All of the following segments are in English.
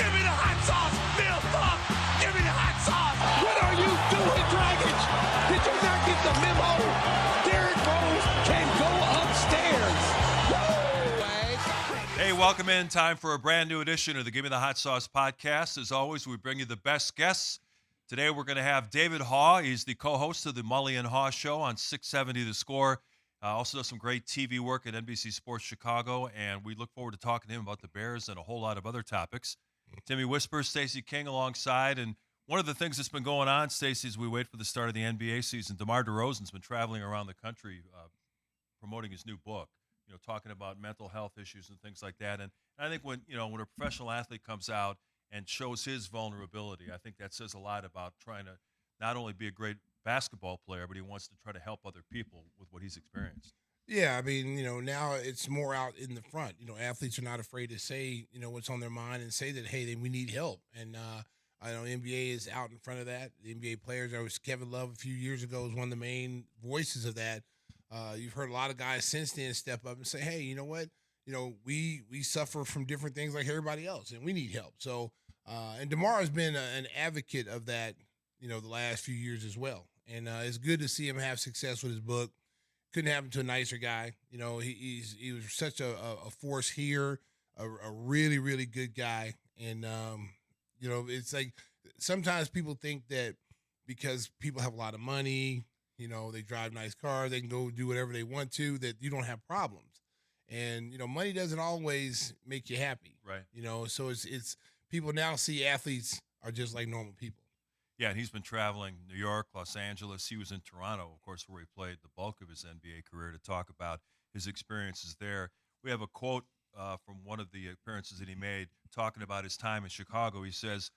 Give me the hot sauce, Bill Buck. Give me the hot sauce. What are you doing, Dragic? Did you not get the memo? Derrick Rose can go upstairs. Hey, welcome in. Time for a brand new edition of the Gimme the Hot Sauce podcast. As always, we bring you the best guests. Today, we're going to have David Haugh. He's the co-host of the Mully and Haugh Show on 670 The Score. Also does some great TV work at NBC Sports Chicago, and we look forward to talking to him about the Bears and a whole lot of other topics. Timmy Whispers, Stacey King alongside, and one of the things that's been going on, Stacey, as we wait for the start of the NBA season, DeMar DeRozan's been traveling around the country promoting his new book, talking about mental health issues and things like that. And I think when a professional athlete comes out and shows his vulnerability, I think that says a lot about trying to not only be a great basketball player, but he wants to try to help other people with what he's experienced. Yeah, I mean, now it's more out in the front. Athletes are not afraid to say, what's on their mind and say that, hey, we need help. And I know NBA is out in front of that. The NBA players, Kevin Love a few years ago was one of the main voices of that. You've heard a lot of guys since then step up and say, hey, you know what? We suffer from different things like everybody else, and we need help. So, and DeMar has been an advocate of that, the last few years as well. And it's good to see him have success with his book. Couldn't happen to a nicer guy. He was such a force here, a really, really good guy. And, it's like sometimes people think that because people have a lot of money, they drive nice cars, they can go do whatever they want to, that you don't have problems. And, money doesn't always make you happy. Right. So it's people now see athletes are just like normal people. Yeah, and he's been traveling New York, Los Angeles. He was in Toronto, of course, where he played the bulk of his NBA career, to talk about his experiences there. We have a quote from one of the appearances that he made talking about his time in Chicago. He says,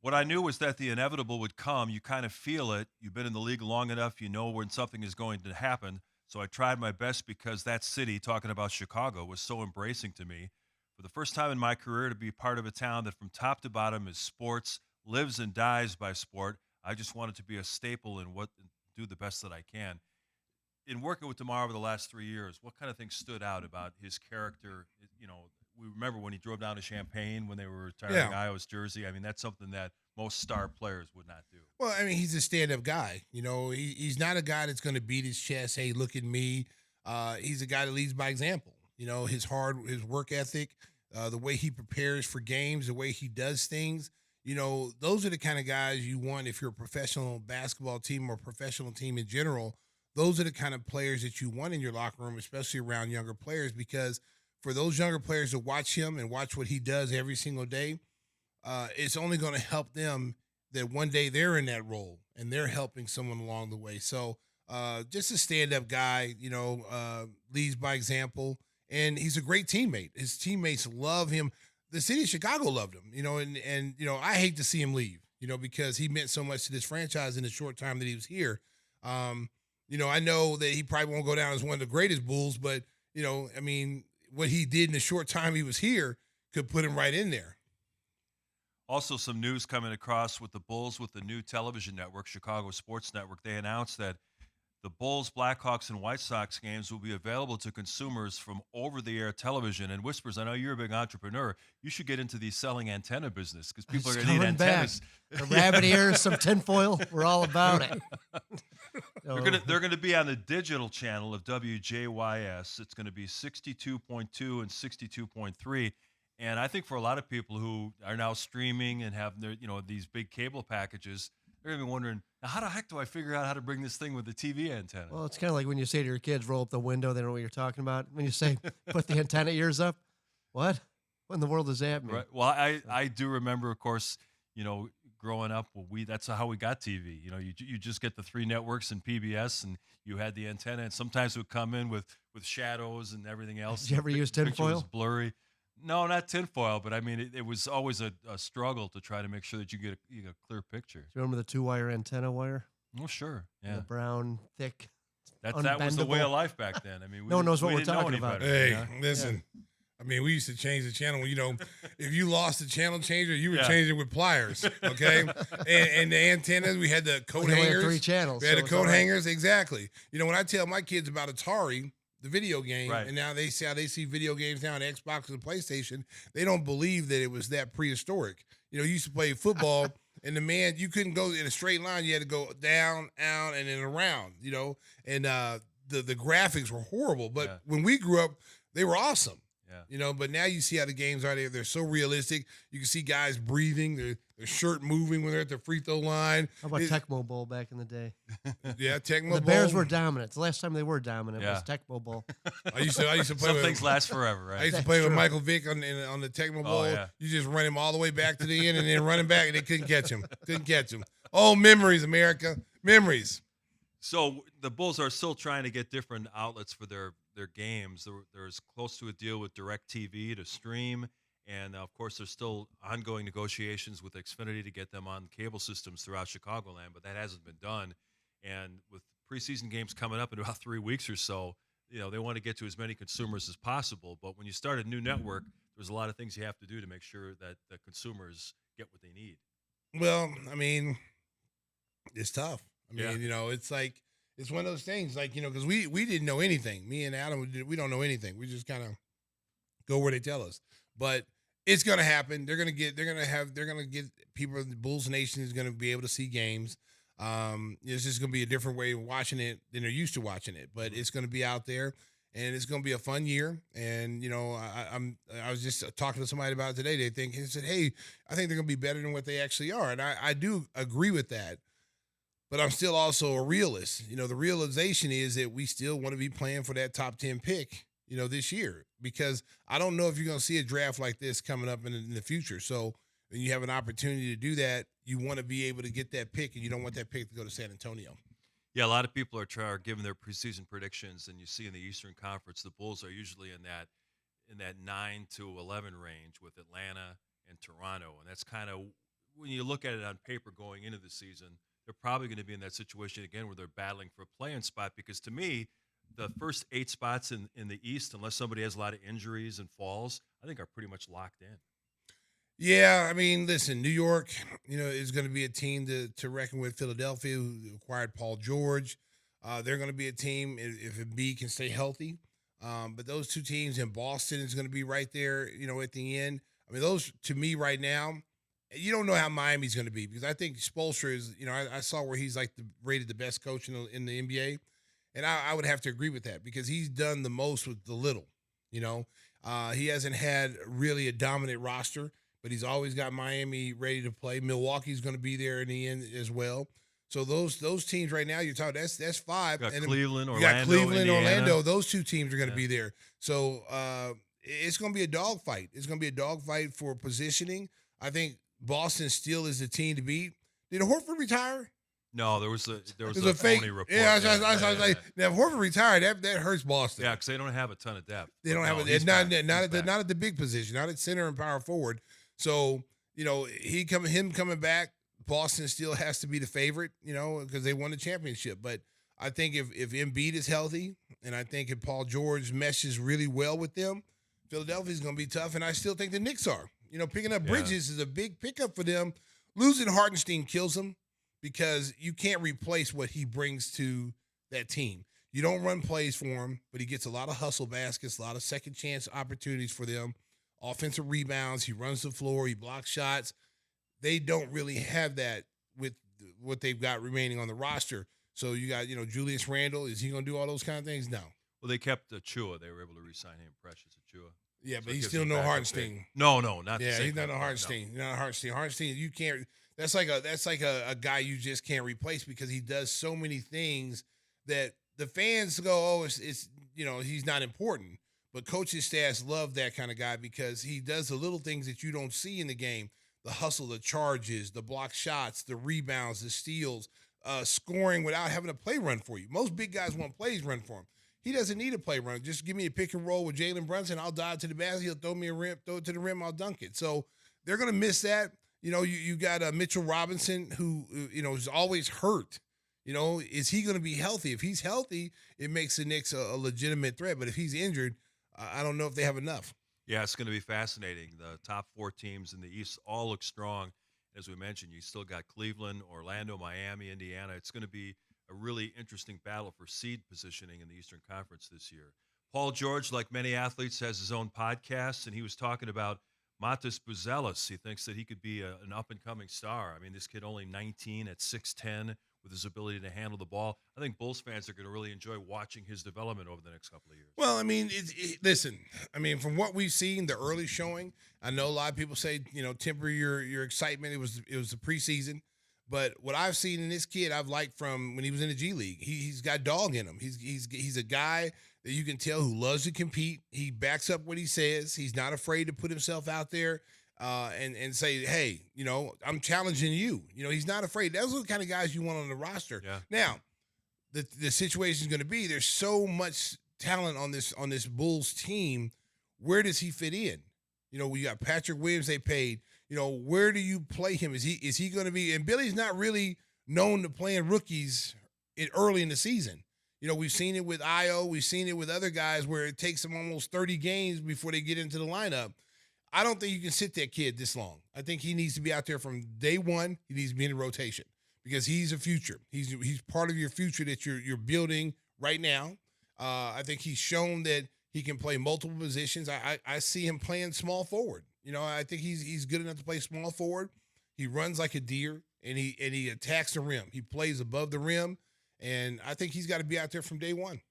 "What I knew was that the inevitable would come. You kind of feel it. You've been in the league long enough. You know when something is going to happen. So I tried my best because that city," talking about Chicago, "was so embracing to me. For the first time in my career, to be part of a town that from top to bottom is sports, lives and dies by sport. I just wanted to be a staple and do the best that I can." In working with DeMar over the last 3 years, what kind of things stood out about his character? We remember when he drove down to Champaign when they were retiring Iowa's jersey. I mean, that's something that most star players would not do. Well, I mean, he's a stand-up guy. He's not a guy that's going to beat his chest. Hey, look at me. He's a guy that leads by example. His work ethic, the way he prepares for games, the way he does things. Those are the kind of guys you want if you're a professional basketball team or professional team in general. Those are the kind of players that you want in your locker room, especially around younger players, because for those younger players to watch him and watch what he does every single day, it's only going to help them that one day they're in that role and they're helping someone along the way. So just a stand-up guy, leads by example, and he's a great teammate. His teammates love him. The city of Chicago loved him, and I hate to see him leave, because he meant so much to this franchise in the short time that he was here. I know that he probably won't go down as one of the greatest Bulls, but, what he did in the short time he was here could put him right in there. Also, some news coming across with the Bulls with the new television network, Chicago Sports Network. They announced that the Bulls, Blackhawks, and White Sox games will be available to consumers from over-the-air television. And Whispers, I know you're a big entrepreneur. You should get into the selling antenna business because people are going to need antennas. The rabbit ears, some tinfoil, we're all about it. They're going to be on the digital channel of WJYS. It's going to be 62.2 and 62.3. And I think for a lot of people who are now streaming and have their, these big cable packages, they're going to be wondering, now how the heck do I figure out how to bring this thing with the TV antenna? Well, it's kind of like when you say to your kids, roll up the window, they don't know what you're talking about. When you say, put the antenna ears up, what? What in the world does that mean? Right. Well, I do remember, of course, growing up, that's how we got TV. You just get the 3 networks and PBS, and you had the antenna, and sometimes it would come in with shadows and everything else. Did you ever use tinfoil? It was blurry. No, not tinfoil, but I mean, it was always a struggle to try to make sure that you get a clear picture. Do you remember the 2-wire antenna wire? Oh, sure. Yeah. The brown, thick, that was the way of life back then. I mean, no one knows what we're talking about. Hey, listen. Yeah. I mean, we used to change the channel. If you lost the channel changer, you would change it with pliers, okay? and the antennas, we had the coat hangers. Had 3 channels. We had the coat hangers, exactly. When I tell my kids about Atari, the video game, Right. and now they see how they see video games now on Xbox and PlayStation. They don't believe that it was that prehistoric. You know, you used to play football, and you couldn't go in a straight line. You had to go down, out, and then around. You know, and the graphics were horrible. But when we grew up, they were awesome. Yeah. You know, but now you see how the games are. They're so realistic. You can see guys breathing, their shirt moving when they're at the free throw line. How about Tecmo Bowl back in the day? Yeah, Tecmo The Bowl. Bears were dominant. The last time they were dominant was Tecmo Bowl. I used to play Some with things last forever, right? I used to play with Michael Vick on the Tecmo Bowl. Oh, yeah. You just run him all the way back to the end and then run him back, and they couldn't catch him. Oh, memories, America. Memories. So the Bulls are still trying to get different outlets for their games. There's close to a deal with DirecTV to stream, and of course there's still ongoing negotiations with Xfinity to get them on cable systems throughout Chicagoland, but that hasn't been done. And with preseason games coming up in about 3 weeks or so, you know, they want to get to as many consumers as possible. But when you start a new network, there's a lot of things you have to do to make sure that the consumers get what they need. Well, I mean, it's tough. You know, it's like, it's one of those things, like, you know, because we didn't know anything. Me and Adam, we don't know anything. We just kind of go where they tell us. But it's gonna happen. They're gonna get people. The Bulls Nation is gonna be able to see games. It's just gonna be a different way of watching it than they're used to watching it. But it's gonna be out there, and it's gonna be a fun year. And you know, I was just talking to somebody about it today. They said, hey, I think they're gonna be better than what they actually are, and I do agree with that. But I'm still also a realist. You know, the realization is that we still want to be playing for that top 10 pick, you know, this year, because I don't know if you're going to see a draft like this coming up in the future. So when you have an opportunity to do that, you want to be able to get that pick, and you don't want that pick to go to San Antonio. Yeah, a lot of people are giving their preseason predictions, and you see in the Eastern Conference, the Bulls are usually in that 9 to 11 range with Atlanta and Toronto, and that's kind of, when you look at it on paper going into the season, they're probably going to be in that situation again where they're battling for a play-in spot, because to me, the first 8 spots in the East, unless somebody has a lot of injuries and falls, I think are pretty much locked in. Yeah, I mean, listen, New York, you know, is going to be a team to reckon with. Philadelphia, who acquired Paul George. They're going to be a team if Embiid can stay healthy. But those two teams in Boston is going to be right there, you know, at the end. I mean, those, to me right now, you don't know how Miami's going to be, because I think Spoelstra is, you know, I saw where he's like rated the best coach in the NBA. And I would have to agree with that, because he's done the most with the little, you know. He hasn't had really a dominant roster, but he's always got Miami ready to play. Milwaukee's going to be there in the end as well. So those teams right now, you're talking, that's 5. You got and Cleveland, you Orlando, got Cleveland, Indiana. Orlando. Those two teams are going to be there. So it's going to be a dogfight. It's going to be a dogfight for positioning. I think Boston still is the team to beat. Did Horford retire? No, there was a fake phony report. Yeah, I was like, now if Horford retired, that hurts Boston. Yeah, because they don't have a ton of depth. They don't have it. Not at the big position, not at center and power forward. So, you know, him coming back, Boston still has to be the favorite, you know, because they won the championship. But I think if Embiid is healthy, and I think if Paul George meshes really well with them, Philadelphia's going to be tough. And I still think the Knicks are. You know, picking up Bridges is a big pickup for them. Losing Hartenstein kills them, because you can't replace what he brings to that team. You don't run plays for him, but he gets a lot of hustle baskets, a lot of second chance opportunities for them, offensive rebounds. He runs the floor. He blocks shots. They don't really have that with what they've got remaining on the roster. So you got, you know, Julius Randle. Is he going to do all those kind of things? No. Well, they kept Achua. They were able to re-sign him, Precious Achua. Yeah, So but it he's gives still them no backup Hartenstein. pick. No, not the Yeah, same he's not kind a of- Hartenstein. He's not a Hartenstein. Hartenstein, you can't. That's like a guy you just can't replace, because he does so many things that the fans go, oh, it's you know, he's not important. But coaching staffs love that kind of guy, because he does the little things that you don't see in the game: the hustle, the charges, the block shots, the rebounds, the steals, scoring without having a play run for you. Most big guys want plays run for him. He doesn't need a play run. Just give me a pick and roll with Jalen Brunson. I'll dive to the basket. He'll throw me a rim, throw it to the rim. I'll dunk it. So they're going to miss that. You know, you got Mitchell Robinson, who, you know, is always hurt. You know, is he going to be healthy? If he's healthy, it makes the Knicks a legitimate threat. But if he's injured, I don't know if they have enough. Yeah, it's going to be fascinating. The top 4 teams in the East all look strong. As we mentioned, you still got Cleveland, Orlando, Miami, Indiana. It's going to be a really interesting battle for seed positioning in the Eastern Conference this year. Paul George, like many athletes, has his own podcast, and he was talking about Matas Buzelis. He thinks that he could be an up-and-coming star. I mean, this kid only 19 at 6'10", with his ability to handle the ball. I think Bulls fans are going to really enjoy watching his development over the next couple of years. Well, I mean, listen, I mean, from what we've seen, the early showing, I know a lot of people say, temper your excitement. It was the preseason. But what I've seen in this kid, I've liked from when he was in the G League. He's got dog in him. He's a guy that you can tell who loves to compete. He backs up what he says. He's not afraid to put himself out there and say, hey, I'm challenging you. He's not afraid. Those are the kind of guys you want on the roster. Yeah. Now, the situation is going to be there's so much talent on this Bulls team. Where does he fit in? We got Patrick Williams they paid. Where do you play him? Is he going to be? And Billy's not really known to playing rookies early in the season. We've seen it with Io. We've seen it with other guys where it takes them almost 30 games before they get into the lineup. I don't think you can sit that kid this long. I think he needs to be out there from day one. He needs to be in the rotation because he's a future. He's part of your future that you're building right now. I think he's shown that he can play multiple positions. I see him playing small forward. I think he's good enough to play small forward. He runs like a deer and he attacks the rim. He plays above the rim, and I think he's got to be out there from day one.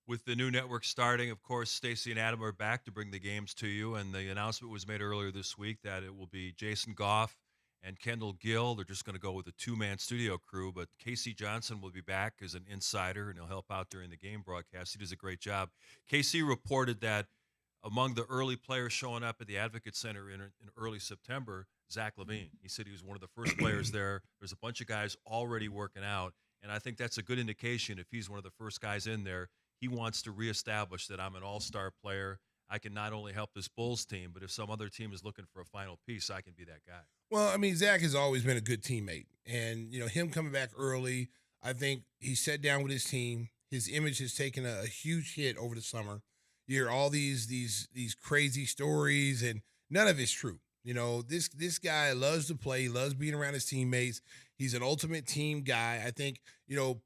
With the new network starting, of course, Stacey and Adam are back to bring the games to you, and the announcement was made earlier this week that it will be Jason Goff and Kendall Gill. They're just going to go with a two-man studio crew, but Casey Johnson will be back as an insider, and he'll help out during the game broadcast. He does a great job. Casey reported that among the early players showing up at the Advocate Center in early September, Zach Lavine. He said he was one of the first players there. There's a bunch of guys already working out, and I think that's a good indication if he's one of the first guys in there. He wants to reestablish that I'm an all-star player. I can not only help this Bulls team, but if some other team is looking for a final piece, I can be that guy. Well, I mean, Zach has always been a good teammate. And, him coming back early, I think he sat down with his team. His image has taken a huge hit over the summer. You hear all these crazy stories, and none of it's true. This guy loves to play, loves being around his teammates. He's an ultimate team guy. I think,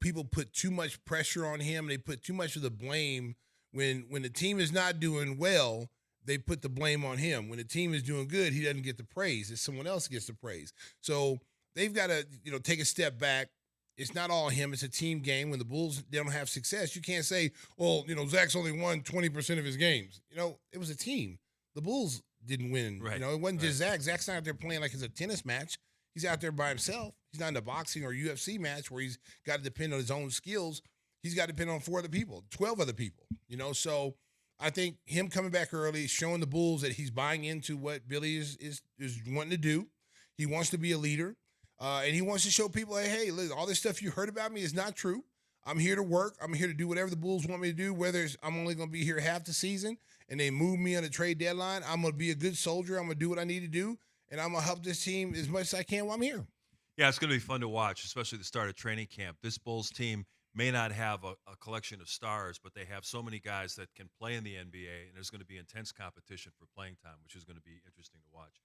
people put too much pressure on him. They put too much of the blame when the team is not doing well. They put the blame on him. When the team is doing good, he doesn't get the praise. It's someone else gets the praise. So they've got to, take a step back. It's not all him. It's a team game. When the Bulls don't have success, you can't say, well, Zach's only won 20% of his games. It was a team. The Bulls didn't win. Right. It wasn't just Zach. Zach's not out there playing like it's a tennis match. He's out there by himself. He's not in a boxing or UFC match where he's got to depend on his own skills. He's got to depend on 4 other people, 12 other people, So I think him coming back early, showing the Bulls that he's buying into what Billy is wanting to do. He wants to be a leader, and he wants to show people, hey, listen, all this stuff you heard about me is not true. I'm here to work. I'm here to do whatever the Bulls want me to do, whether I'm only going to be here half the season and they move me on the trade deadline. I'm going to be a good soldier. I'm going to do what I need to do, and I'm going to help this team as much as I can while I'm here. Yeah, it's going to be fun to watch, especially the start of training camp. This Bulls team may not have a collection of stars, but they have so many guys that can play in the NBA, and there's going to be intense competition for playing time, which is going to be interesting to watch.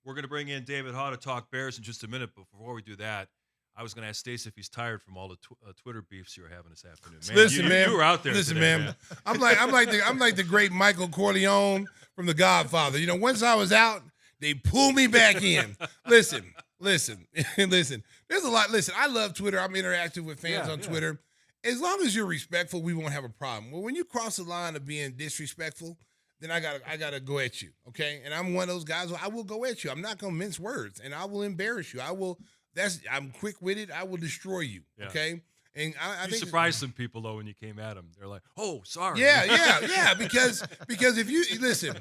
We're going to bring in David Haugh to talk Bears in just a minute, but before we do that, I was going to ask Stacey if he's tired from all the Twitter beefs you were having this afternoon. Man, Listen, man, you were out there. Listen, today, man. I'm like the great Michael Corleone from The Godfather. Once I was out, they pulled me back in. Listen. There's a lot. Listen, I love Twitter. I'm interactive with fans on Twitter. As long as you're respectful, we won't have a problem. Well, when you cross the line of being disrespectful, then I gotta go at you, okay? And I'm one of those guys where I will go at you. I'm not gonna mince words, and I will embarrass you. I'm quick-witted. I will destroy you, okay? And I think surprised some people though when you came at them. They're like, "Oh, sorry." Yeah. Because if you listen,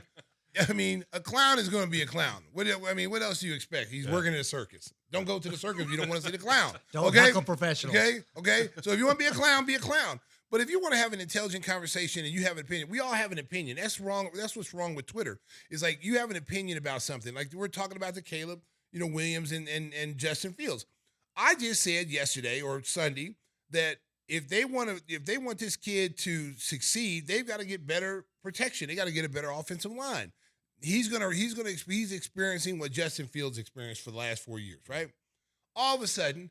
I mean, a clown is going to be a clown. What else do you expect? He's working in a circus. Don't go to the circus if you don't want to see the clown. Don't heckle professionals. Okay. So if you want to be a clown, be a clown. But if you want to have an intelligent conversation and you have an opinion, we all have an opinion. That's wrong. That's what's wrong with Twitter. Is like you have an opinion about something. Like we're talking about the Caleb, Williams and Justin Fields. I just said yesterday or Sunday that if they want this kid to succeed, they've got to get better protection. They got to get a better offensive line. He's experiencing what Justin Fields experienced for the last 4 years, right? All of a sudden,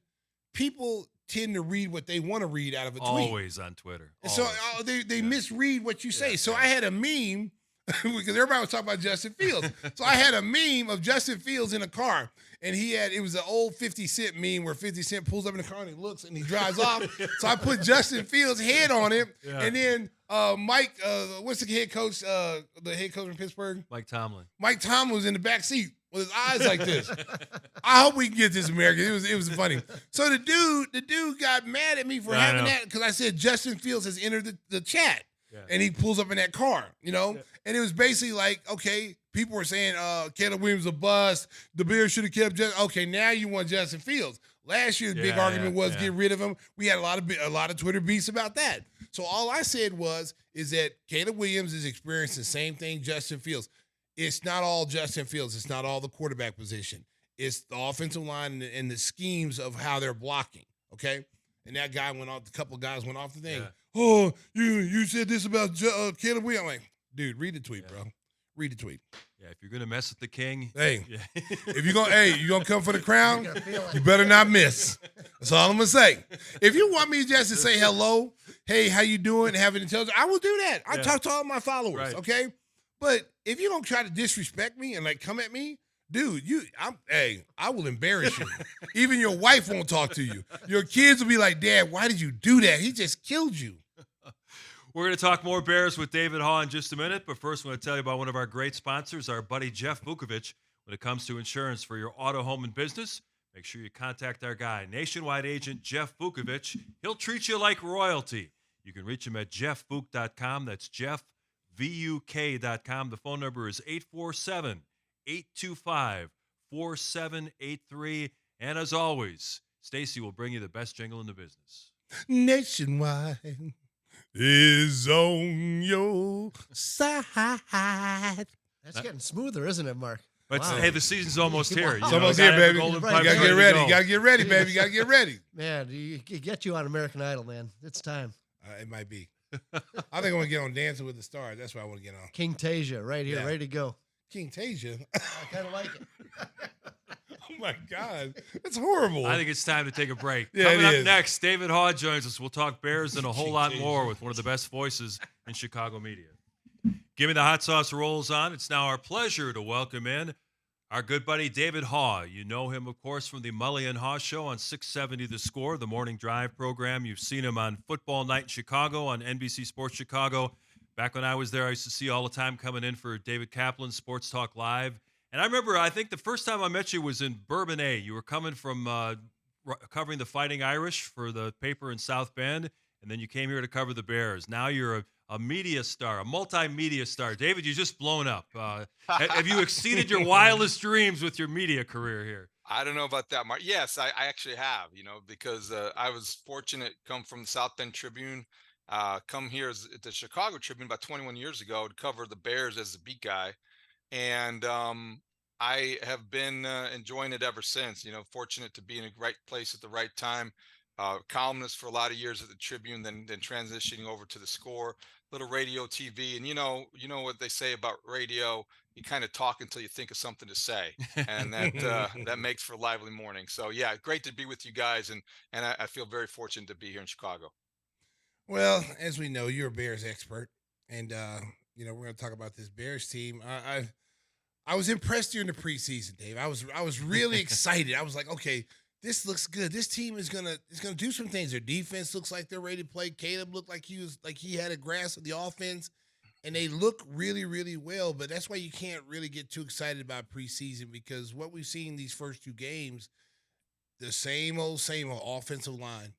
people tend to read what they want to read out of a tweet. Always on Twitter. And so they misread what you say. So I had a meme because everybody was talking about Justin Fields. So I had a meme of Justin Fields in a car, and it was an old 50 Cent meme where 50 Cent pulls up in the car and he looks and he drives off. So I put Justin Fields' head on it, and then Mike, what's the head coach? The head coach in Pittsburgh, Mike Tomlin. Mike Tomlin was in the back seat with his eyes like this. I hope we can get this American. It was funny. So the dude got mad at me for having that because I said Justin Fields has entered the chat. Yeah. And he pulls up in that car, and it was basically like, okay, people were saying Caleb Williams a bust. The Bears should have kept Justin. Okay, now you want Justin Fields. Last year's big argument was get rid of him. We had a lot of Twitter beats about that. So all I said is that Caleb Williams is experiencing the same thing Justin Fields. It's not all Justin Fields. It's not all the quarterback position. It's the offensive line and the schemes of how they're blocking. Okay, and that guy went off. A couple of guys went off the thing. Yeah. Oh, you said this about Caleb Williams. I'm like, dude, read the tweet, bro. Read the tweet. Yeah, if you're gonna mess with the king, if you're gonna come for the crown, you better not miss. That's all I'm gonna say. If you want me just to say hello, hey, how you doing, have an intelligence, I will do that. I talk to all my followers, okay? But if you don't try to disrespect me and like come at me, dude, I will embarrass you. Even your wife won't talk to you. Your kids will be like, Dad, why did you do that? He just killed you. We're going to talk more Bears with David Haugh in just a minute, but first I want to tell you about one of our great sponsors, our buddy Jeff Vukovich. When it comes to insurance for your auto, home, and business, make sure you contact our guy, nationwide agent Jeff Vukovich. He'll treat you like royalty. You can reach him at jeffvuk.com. That's jeffvuk.com. The phone number is 847-825-4783. And as always, Stacey will bring you the best jingle in the business. Nationwide is on your side. That's getting smoother, isn't it, Mark? But hey, the season's almost here. It's almost here, baby. You gotta get ready. You gotta get ready, baby. You gotta get ready. Man, you get you on American Idol, man. It's time. It might be. I think I want to get on Dancing with the Stars. That's what I want to get on. King Tasia, right here, ready to go. King Tasia? I kind of like it. Oh, my God. That's horrible. I think it's time to take a break. Yeah, Coming up next, David Haugh joins us. We'll talk Bears and a whole lot more with one of the best voices in Chicago media. Gimme the Hot Sauce rolls on. It's now our pleasure to welcome in our good buddy David Haugh. You know him, of course, from the Mully and Haugh Show on 670 The Score, the morning drive program. You've seen him on Football Night in Chicago on NBC Sports Chicago. Back when I was there, I used to see all the time coming in for David Kaplan's Sports Talk Live. And I remember, I think the first time I met you was in Bourbonnais. You were coming from covering the Fighting Irish for the paper in South Bend, and then you came here to cover the Bears. Now you're a media star, a multimedia star. David, you just blown up. Have you exceeded your wildest dreams with your media career here? I don't know about that, Mark. Yes, I actually have, because I was fortunate, come from the South Bend Tribune, come here at the Chicago Tribune about 21 years ago to cover the Bears as the beat guy. And I have been enjoying it ever since, fortunate to be in a right place at the right time. Columnist for a lot of years at the Tribune, then transitioning over to the Score, little radio, TV. And you know what they say about radio, you kind of talk until you think of something to say. And that makes for a lively morning. So yeah, great to be with you guys. And I feel very fortunate to be here in Chicago. Well, as we know, you're a Bears expert. And, we're going to talk about this Bears team. I was impressed during the preseason, Dave. I was really excited. I was like, okay, this looks good. This team is gonna do some things. Their defense looks like they're ready to play. Caleb looked like he had a grasp of the offense, and they look really, really well. But that's why you can't really get too excited about preseason, because what we've seen these first two games, the same old offensive line.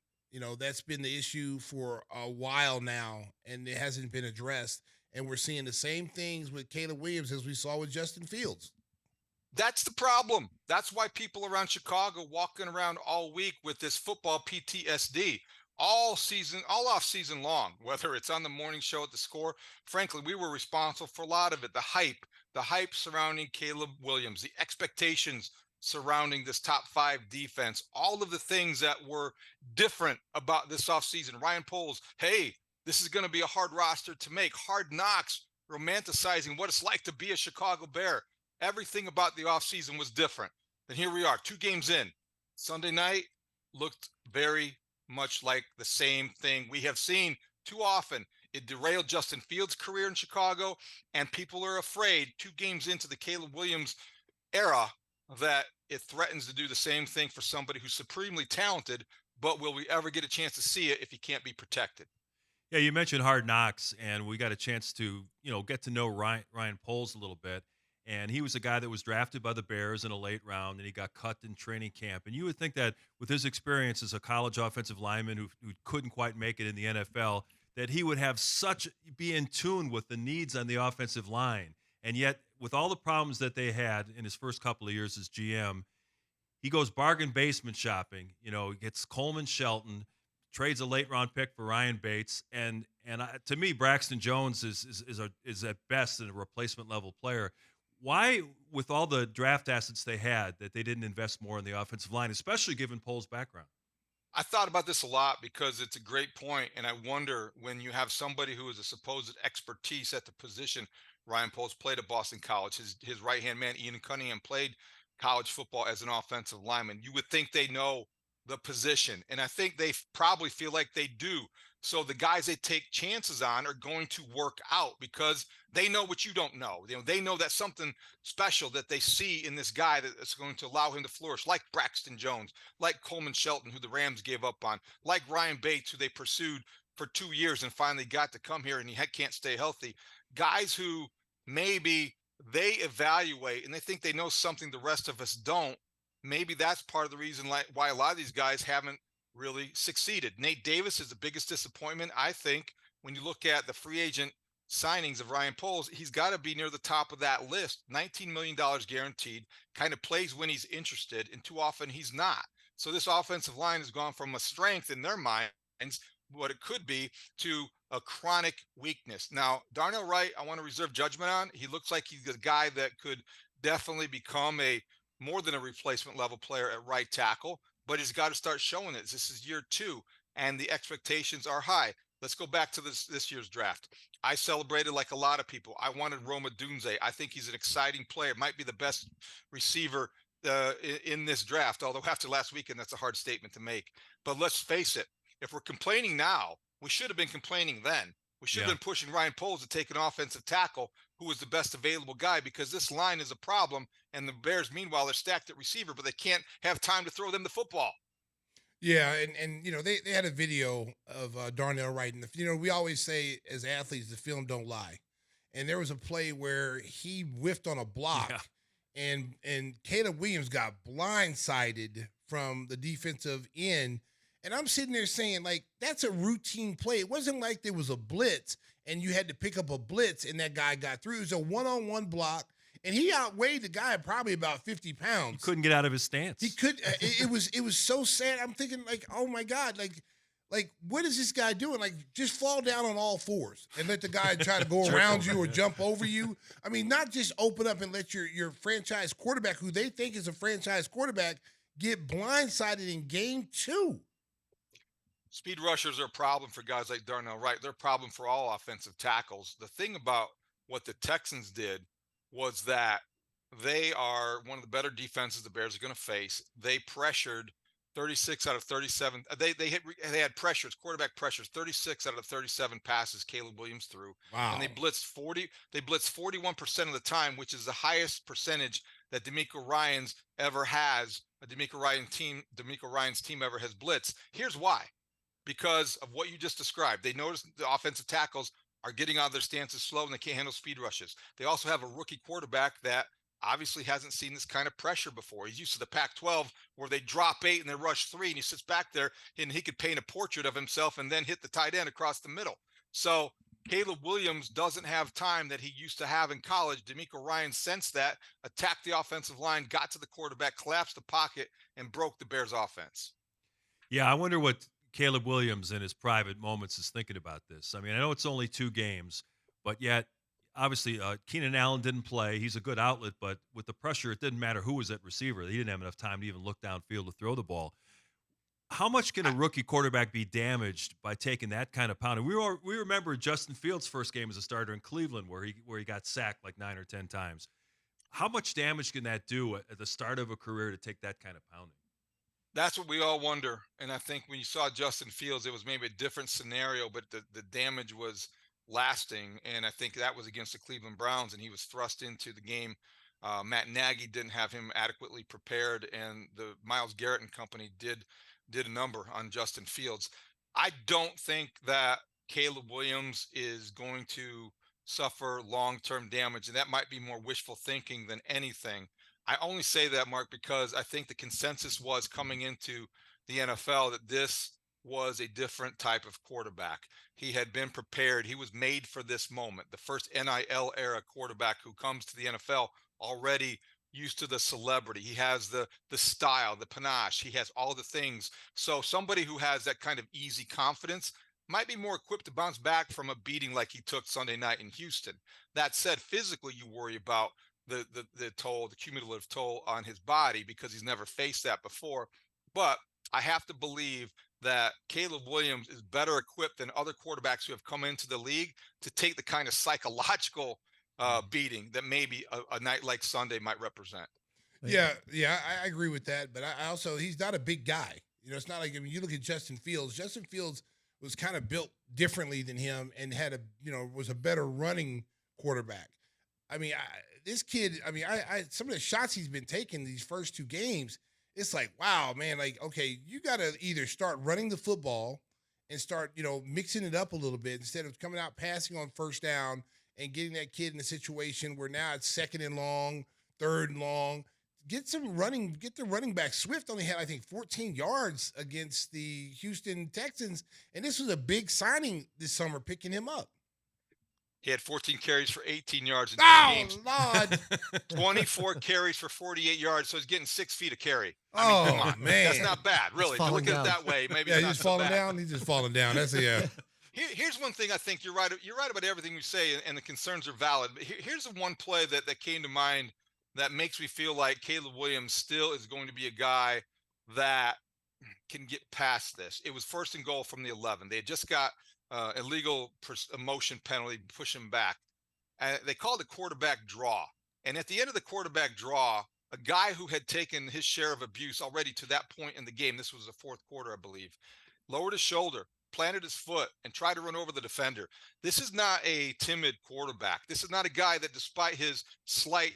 That's been the issue for a while now, and it hasn't been addressed. And we're seeing the same things with Caleb Williams as we saw with Justin Fields. That's the problem. That's why people around Chicago walking around all week with this football PTSD all off season long, whether it's on the morning show at the Score. Frankly, we were responsible for a lot of it. The hype surrounding Caleb Williams, the expectations surrounding this top 5 defense, all of the things that were different about this offseason. Ryan Poles, hey, this is going to be a hard roster to make. Hard Knocks, romanticizing what it's like to be a Chicago Bear. Everything about the offseason was different. And here we are, 2 games in. Sunday night looked very much like the same thing we have seen too often. It derailed Justin Fields' career in Chicago, and people are afraid 2 games into the Caleb Williams era that it threatens to do the same thing for somebody who's supremely talented, but will we ever get a chance to see it if he can't be protected? Yeah, you mentioned Hard Knocks, and we got a chance to, get to know Ryan Poles a little bit. And he was a guy that was drafted by the Bears in a late round, and he got cut in training camp. And you would think that with his experience as a college offensive lineman who couldn't quite make it in the NFL, that he would have be in tune with the needs on the offensive line. And yet, with all the problems that they had in his first couple of years as GM, he goes bargain basement shopping. He gets Coleman Shelton, trades a late round pick for Ryan Bates, and to me, Braxton Jones is at best a replacement level player. Why, with all the draft assets they had, that they didn't invest more in the offensive line, especially given Pole's background? I thought about this a lot because it's a great point, and I wonder when you have somebody who is a supposed expertise at the position. Ryan Poles played at Boston College. His right hand man Ian Cunningham played college football as an offensive lineman. You would think they know the position, and I think they probably feel like they do. So the guys they take chances on are going to work out because they know what you don't know. They know that something special that they see in this guy that's going to allow him to flourish, like Braxton Jones, like Coleman Shelton, who the Rams gave up on, like Ryan Bates, who they pursued for 2 years and finally got to come here and he can't stay healthy. Guys who maybe they evaluate and they think they know something the rest of us don't. Maybe that's part of the reason why a lot of these guys haven't really succeeded. Nate Davis is the biggest disappointment, I think. When you look at the free agent signings of Ryan Poles, he's got to be near the top of that list. $19 million guaranteed, kind of plays when he's interested, and too often he's not. So this offensive line has gone from a strength in their minds, what it could be, to a chronic weakness. Now, Darnell Wright, I want to reserve judgment on. He looks like he's a guy that could definitely become more than a replacement level player at right tackle, but he's got to start showing it. This is year 2, and the expectations are high. Let's go back to this year's draft. I celebrated like a lot of people. I wanted Roma Dunze. I think he's an exciting player. Might be the best receiver in this draft, although after last weekend, that's a hard statement to make. But let's face it, if we're complaining now, we should have been complaining then. We should have been pushing Ryan Poles to take an offensive tackle who was the best available guy, because this line is a problem. And the Bears, meanwhile, are stacked at receiver, but they can't have time to throw them the football. Yeah, and they had a video of Darnell Wright, and we always say as athletes the film don't lie, and there was a play where he whiffed on a block, and Caleb Williams got blindsided from the defensive end, and I'm sitting there saying, like, that's a routine play. It wasn't like there was a blitz and you had to pick up a blitz and that guy got through. It was a one-on-one block. And he outweighed the guy probably about 50 pounds. He couldn't get out of his stance. He could. It was so sad. I'm thinking, like, oh my God, like what is this guy doing? Like, just fall down on all fours and let the guy try to go around you or jump over you. I mean, not just open up and let your franchise quarterback, who they think is a franchise quarterback, get blindsided in game 2. Speed rushers are a problem for guys like Darnell Wright. They're a problem for all offensive tackles. The thing about what the Texans did was that they are one of the better defenses the Bears are going to face. They pressured 36 out of 37. They had pressures, quarterback pressures, 36 out of 37 passes Caleb Williams threw. Wow. And they blitzed 41% of the time, which is the highest percentage that DeMeco Ryans ever has. DeMeco Ryans team ever has blitzed. Here's why. Because of what you just described. They noticed the offensive tackles are getting out of their stances slow and they can't handle speed rushes. They also have a rookie quarterback that obviously hasn't seen this kind of pressure before. He's used to the Pac-12 where they drop 8 and they rush 3, and he sits back there and he could paint a portrait of himself and then hit the tight end across the middle. So Caleb Williams doesn't have time that he used to have in college. DeMeco Ryans sensed that, attacked the offensive line, got to the quarterback, collapsed the pocket, and broke the Bears offense. Yeah, I wonder what Caleb Williams in his private moments is thinking about this. I mean, I know it's only 2 games, but yet obviously Keenan Allen didn't play. He's a good outlet, but with the pressure, it didn't matter who was at receiver. He didn't have enough time to even look downfield to throw the ball. How much can a rookie quarterback be damaged by taking that kind of pounding? We remember Justin Fields' first game as a starter in Cleveland where he got sacked like 9 or 10 times. How much damage can that do at the start of a career to take that kind of pounding? That's what we all wonder. And I think when you saw Justin Fields, it was maybe a different scenario, but the damage was lasting. And I think that was against the Cleveland Browns, and he was thrust into the game. Matt Nagy didn't have him adequately prepared, and the Myles Garrett and company did a number on Justin Fields. I don't think that Caleb Williams is going to suffer long-term damage, and that might be more wishful thinking than anything. I only say that, Mark, because I think the consensus was coming into the NFL that this was a different type of quarterback. He had been prepared. He was made for this moment. The first NIL era quarterback who comes to the NFL already used to the celebrity. He has the style, the panache. He has all the things. So somebody who has that kind of easy confidence might be more equipped to bounce back from a beating like he took Sunday night in Houston. That said, physically, you worry about the toll, the cumulative toll on his body because he's never faced that before. But I have to believe that Caleb Williams is better equipped than other quarterbacks who have come into the league to take the kind of psychological beating that maybe a night like Sunday might represent. Yeah, I agree with that. But I also, he's not a big guy. It's not like, I mean, you look at Justin Fields. Justin Fields was kind of built differently than him and had was a better running quarterback. I mean, this kid, some of the shots he's been taking these first two games, it's like, wow, man, like, okay, you got to either start running the football and start, mixing it up a little bit instead of coming out passing on first down and getting that kid in a situation where now it's second and long, third and long. Get the running back. Swift only had, I think, 14 yards against the Houston Texans, and this was a big signing this summer, picking him up. He had 14 carries for 18 yards in two games. Lord. 24 carries for 48 yards, so he's getting 6 feet of carry. Come on. Man. That's not bad, really. To look at it that way, maybe he's not just falling bad. down. He's just falling down. That's yeah. Here's one thing I think you're right. You're right about everything you say, and the concerns are valid. But here's the one play that came to mind that makes me feel like Caleb Williams still is going to be a guy that can get past this. It was first and goal from the 11. They had just got illegal motion penalty, push him back. They called a quarterback draw. And at the end of the quarterback draw, a guy who had taken his share of abuse already to that point in the game, this was the fourth quarter, I believe, lowered his shoulder, planted his foot, and tried to run over the defender. This is not a timid quarterback. This is not a guy that, despite his slight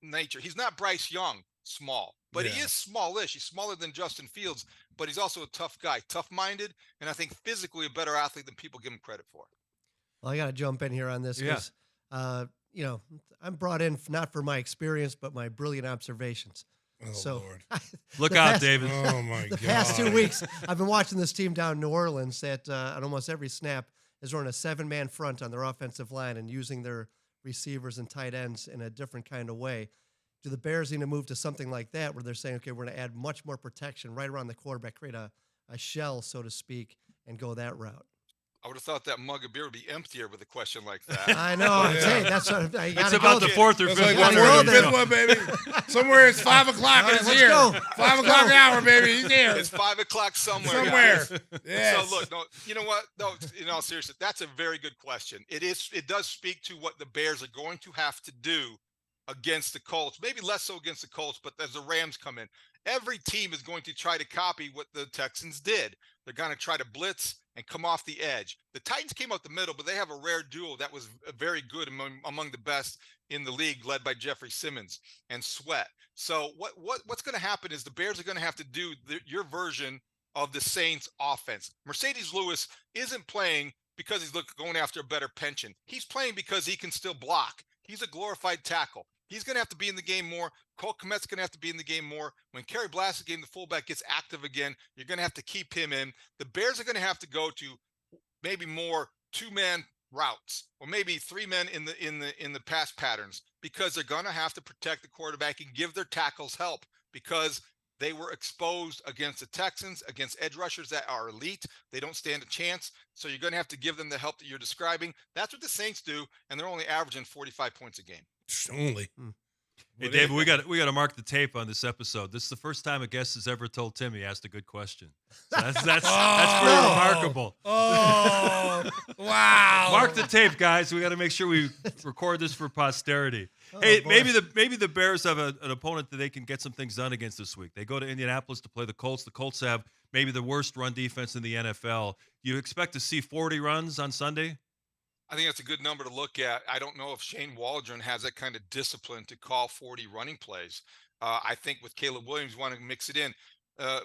nature, he's not Bryce Young, small, but he is smallish. He's smaller than Justin Fields, but he's also a tough guy, tough-minded, and I think physically a better athlete than people give him credit for. Well, I got to jump in here on this because, I'm brought in not for my experience, but my brilliant observations. Oh, so, Lord. Look out, David. Oh, my God. The past 2 weeks, I've been watching this team down in New Orleans that on almost every snap is running a 7-man front on their offensive line and using their receivers and tight ends in a different kind of way. Do the Bears need to move to something like that where they're saying, okay, we're going to add much more protection right around the quarterback, create a shell, so to speak, and go that route? I would have thought that mug of beer would be emptier with a question like that. I know. Hey, that's what I It's about the fourth or fifth like one. Fifth one, baby. Somewhere it's 5 o'clock and it's here. Go. 5 o'clock hour, baby. He's here. It's 5 o'clock somewhere. Somewhere. Guys. Yes. So look, no, you know what? No, in all seriousness, that's a very good question. It does speak to what the Bears are going to have to do against the Colts. Maybe less so against the Colts, but as the Rams come in, every team is going to try to copy what the Texans did. They're going to try to blitz and come off the edge. The Titans came out the middle, but they have a rare duo that was very good among the best in the league, led by Jeffrey Simmons and Sweat. So what's going to happen is the Bears are going to have to do your version of the Saints offense. Mercedes Lewis isn't playing because he's going after a better pension. He's playing because he can still block. He's a glorified tackle. He's going to have to be in the game more. Cole Kmet's going to have to be in the game more. When Kerry Blasingame, the fullback, gets active again, you're going to have to keep him in. The Bears are going to have to go to maybe more 2-man routes, or maybe 3 men in the pass patterns, because they're going to have to protect the quarterback and give their tackles help, because they were exposed against the Texans, against edge rushers that are elite. They don't stand a chance. So you're going to have to give them the help that you're describing. That's what the Saints do, and they're only averaging 45 points a game. Only. Hey, David, we got to mark the tape on this episode. This is the first time a guest has ever told Tim he asked a good question. So that's pretty remarkable. Oh, wow! Mark the tape, guys. We got to make sure we record this for posterity. Hey, boy. maybe the Bears have an opponent that they can get some things done against this week. They go to Indianapolis to play the Colts. The Colts have maybe the worst run defense in the NFL. You expect to see 40 runs on Sunday? I think that's a good number to look at. I don't know if Shane Waldron has that kind of discipline to call 40 running plays. I think with Caleb Williams, you want to mix it in.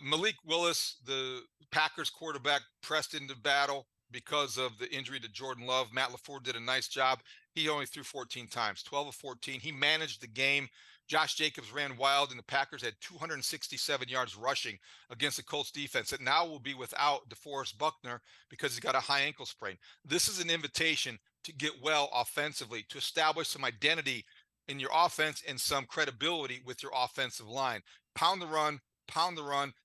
Malik Willis, the Packers quarterback, pressed into battle because of the injury to Jordan Love. Matt LaFleur did a nice job. He only threw 14 times, 12 of 14. He managed the game. Josh Jacobs ran wild, and the Packers had 267 yards rushing against the Colts defense that now will be without DeForest Buckner because he's got a high ankle sprain. This is an invitation to get well offensively, to establish some identity in your offense and some credibility with your offensive line. Pound the run,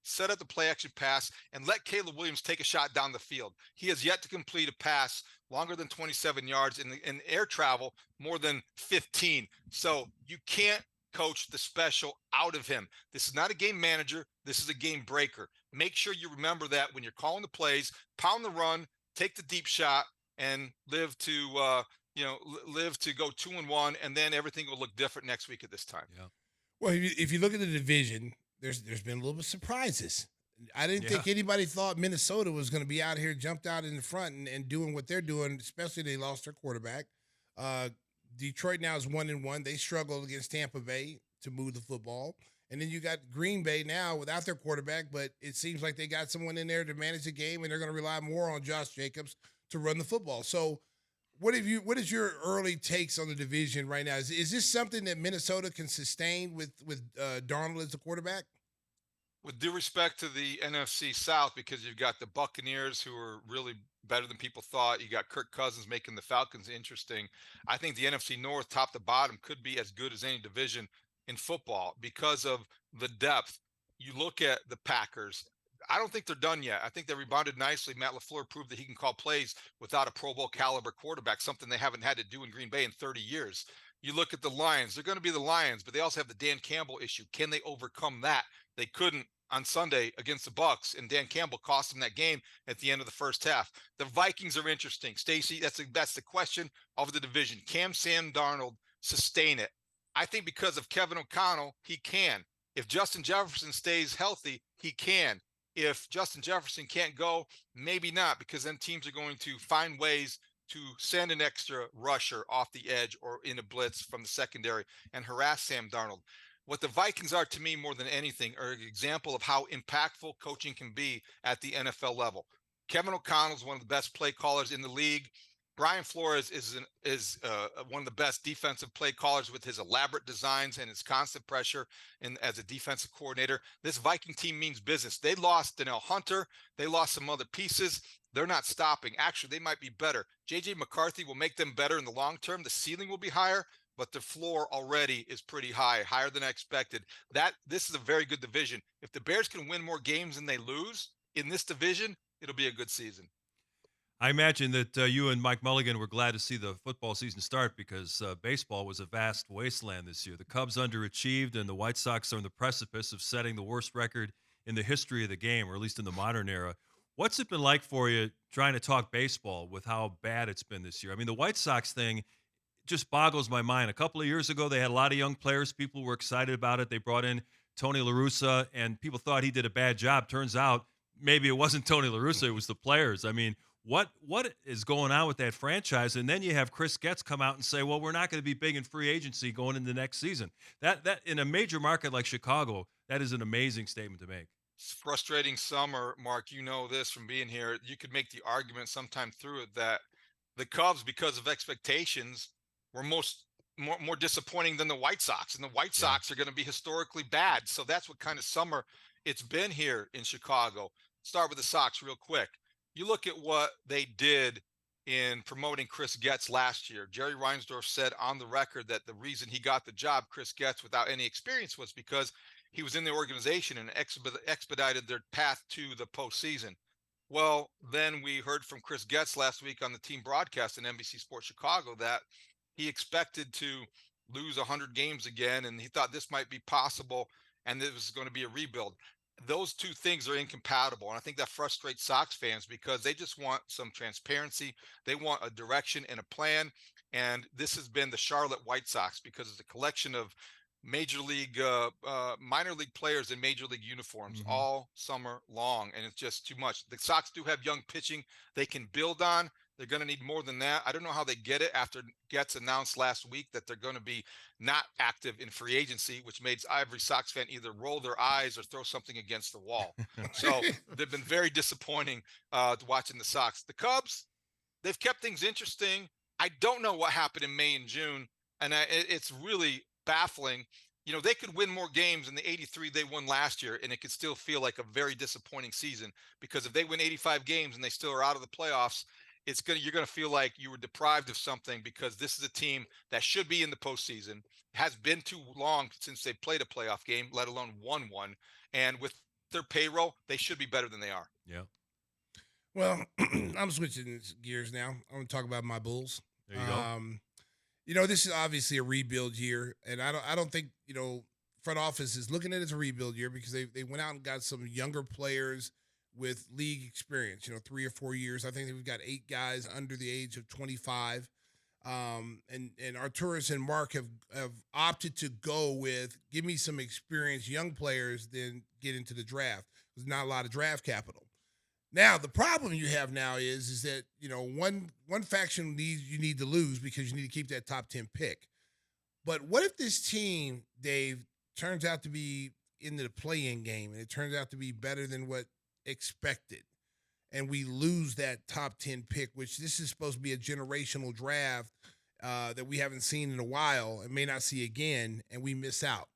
set up the play action pass, and let Caleb Williams take a shot down the field. He has yet to complete a pass longer than 27 yards in air travel, more than 15. So you can't coach the special out of him. This is not a game manager. This is a game breaker. Make sure you remember that when you're calling the plays, pound the run, take the deep shot, and live to go 2-1, and then everything will look different next week at this time. Yeah. Well, if you look at the division, there's been a little bit of surprises. I didn't think anybody thought Minnesota was going to be out here, jumped out in the front and doing what they're doing, especially they lost their quarterback. Detroit now is 1-1. They struggled against Tampa Bay to move the football. And then you got Green Bay now without their quarterback, but it seems like they got someone in there to manage the game, and they're going to rely more on Josh Jacobs to run the football. So what is your early takes on the division right now? Is this something that Minnesota can sustain with Darnold as the quarterback? With due respect to the NFC South, because you've got the Buccaneers who are really better than people thought. You got Kirk Cousins making the Falcons interesting. I think the NFC North, top to bottom, could be as good as any division in football because of the depth. You look at the Packers. I don't think they're done yet. I think they rebounded nicely. Matt LaFleur proved that he can call plays without a Pro Bowl caliber quarterback, something they haven't had to do in Green Bay in 30 years. You look at the Lions. They're going to be the Lions, but they also have the Dan Campbell issue. Can they overcome that? They couldn't on Sunday against the Bucs, and Dan Campbell cost them that game at the end of the first half. The Vikings are interesting. Stacey, that's the question of the division. Can Sam Darnold sustain it? I think because of Kevin O'Connell, he can. If Justin Jefferson stays healthy, he can. If Justin Jefferson can't go, maybe not, because then teams are going to find ways to send an extra rusher off the edge or in a blitz from the secondary and harass Sam Darnold. What the Vikings are to me more than anything are an example of how impactful coaching can be at the NFL level. Kevin O'Connell is one of the best play callers in the league. Brian Flores is one of the best defensive play callers with his elaborate designs and his constant pressure as a defensive coordinator. This Viking team means business. They lost Danielle Hunter. They lost some other pieces. They're not stopping. Actually, they might be better. J.J. McCarthy will make them better in the long term. The ceiling will be higher, but the floor already is pretty high, higher than I expected. This is a very good division. If the Bears can win more games than they lose in this division, it'll be a good season. I imagine that you and Mike Mulligan were glad to see the football season start because baseball was a vast wasteland this year. The Cubs underachieved, and the White Sox are on the precipice of setting the worst record in the history of the game, or at least in the modern era. What's it been like for you trying to talk baseball with how bad it's been this year? I mean, the White Sox thing just boggles my mind. A couple of years ago, they had a lot of young players. People were excited about it. They brought in Tony La Russa, and people thought he did a bad job. Turns out maybe it wasn't Tony La Russa, it was the players. I mean, what is going on with that franchise? And then you have Chris Getz come out and say, well, we're not going to be big in free agency going into next season. That in a major market like Chicago, that is an amazing statement to make. It's frustrating summer, Mark. You know this from being here. You could make the argument sometime through it that the Cubs, because of expectations, were more disappointing than the White Sox. And the White Sox are going to be historically bad. So that's what kind of summer it's been here in Chicago. Start with the Sox real quick. You look at what they did in promoting Chris Getz last year. Jerry Reinsdorf said on the record that the reason he got the job, Chris Getz, without any experience, was because he was in the organization and expedited their path to the postseason. Well, then we heard from Chris Getz last week on the team broadcast in NBC Sports Chicago that he expected to lose 100 games again, and he thought this might be possible, and this was going to be a rebuild. Those two things are incompatible, and I think that frustrates Sox fans because they just want some transparency. They want a direction and a plan, and this has been the Charlotte White Sox because it's a collection of minor league players in major league uniforms all summer long, and it's just too much. The Sox do have young pitching they can build on. They're going to need more than that. I don't know how they get it after Getz announced last week that they're going to be not active in free agency, which made every Sox fan either roll their eyes or throw something against the wall. So they've been very disappointing watching the Sox. The Cubs, they've kept things interesting. I don't know what happened in May and June, and it's really baffling. You know, they could win more games than the 83 they won last year, and it could still feel like a very disappointing season, because if they win 85 games and they still are out of the playoffs, you're gonna feel like you were deprived of something, because this is a team that should be in the postseason. It has been too long since they played a playoff game, let alone won one. And with their payroll, they should be better than they are. Yeah. Well, I'm switching gears now. I'm going to talk about my Bulls. There you go. You know, this is obviously a rebuild year, and I don't think, you know, front office is looking at it as a rebuild year, because they went out and got some younger players with league experience, you know, 3 or 4 years. I think we've got 8 guys under the age of 25. And Arturas and Mark have opted to go with, give me some experienced young players, then get into the draft. There's not a lot of draft capital. Now, the problem you have now is that, you know, one faction you need to lose because you need to keep that top 10 pick. But what if this team, Dave, turns out to be in the play-in game, and it turns out to be better than what expected, and we lose that top 10 pick, which this is supposed to be a generational draft that we haven't seen in a while and may not see again, and we miss out?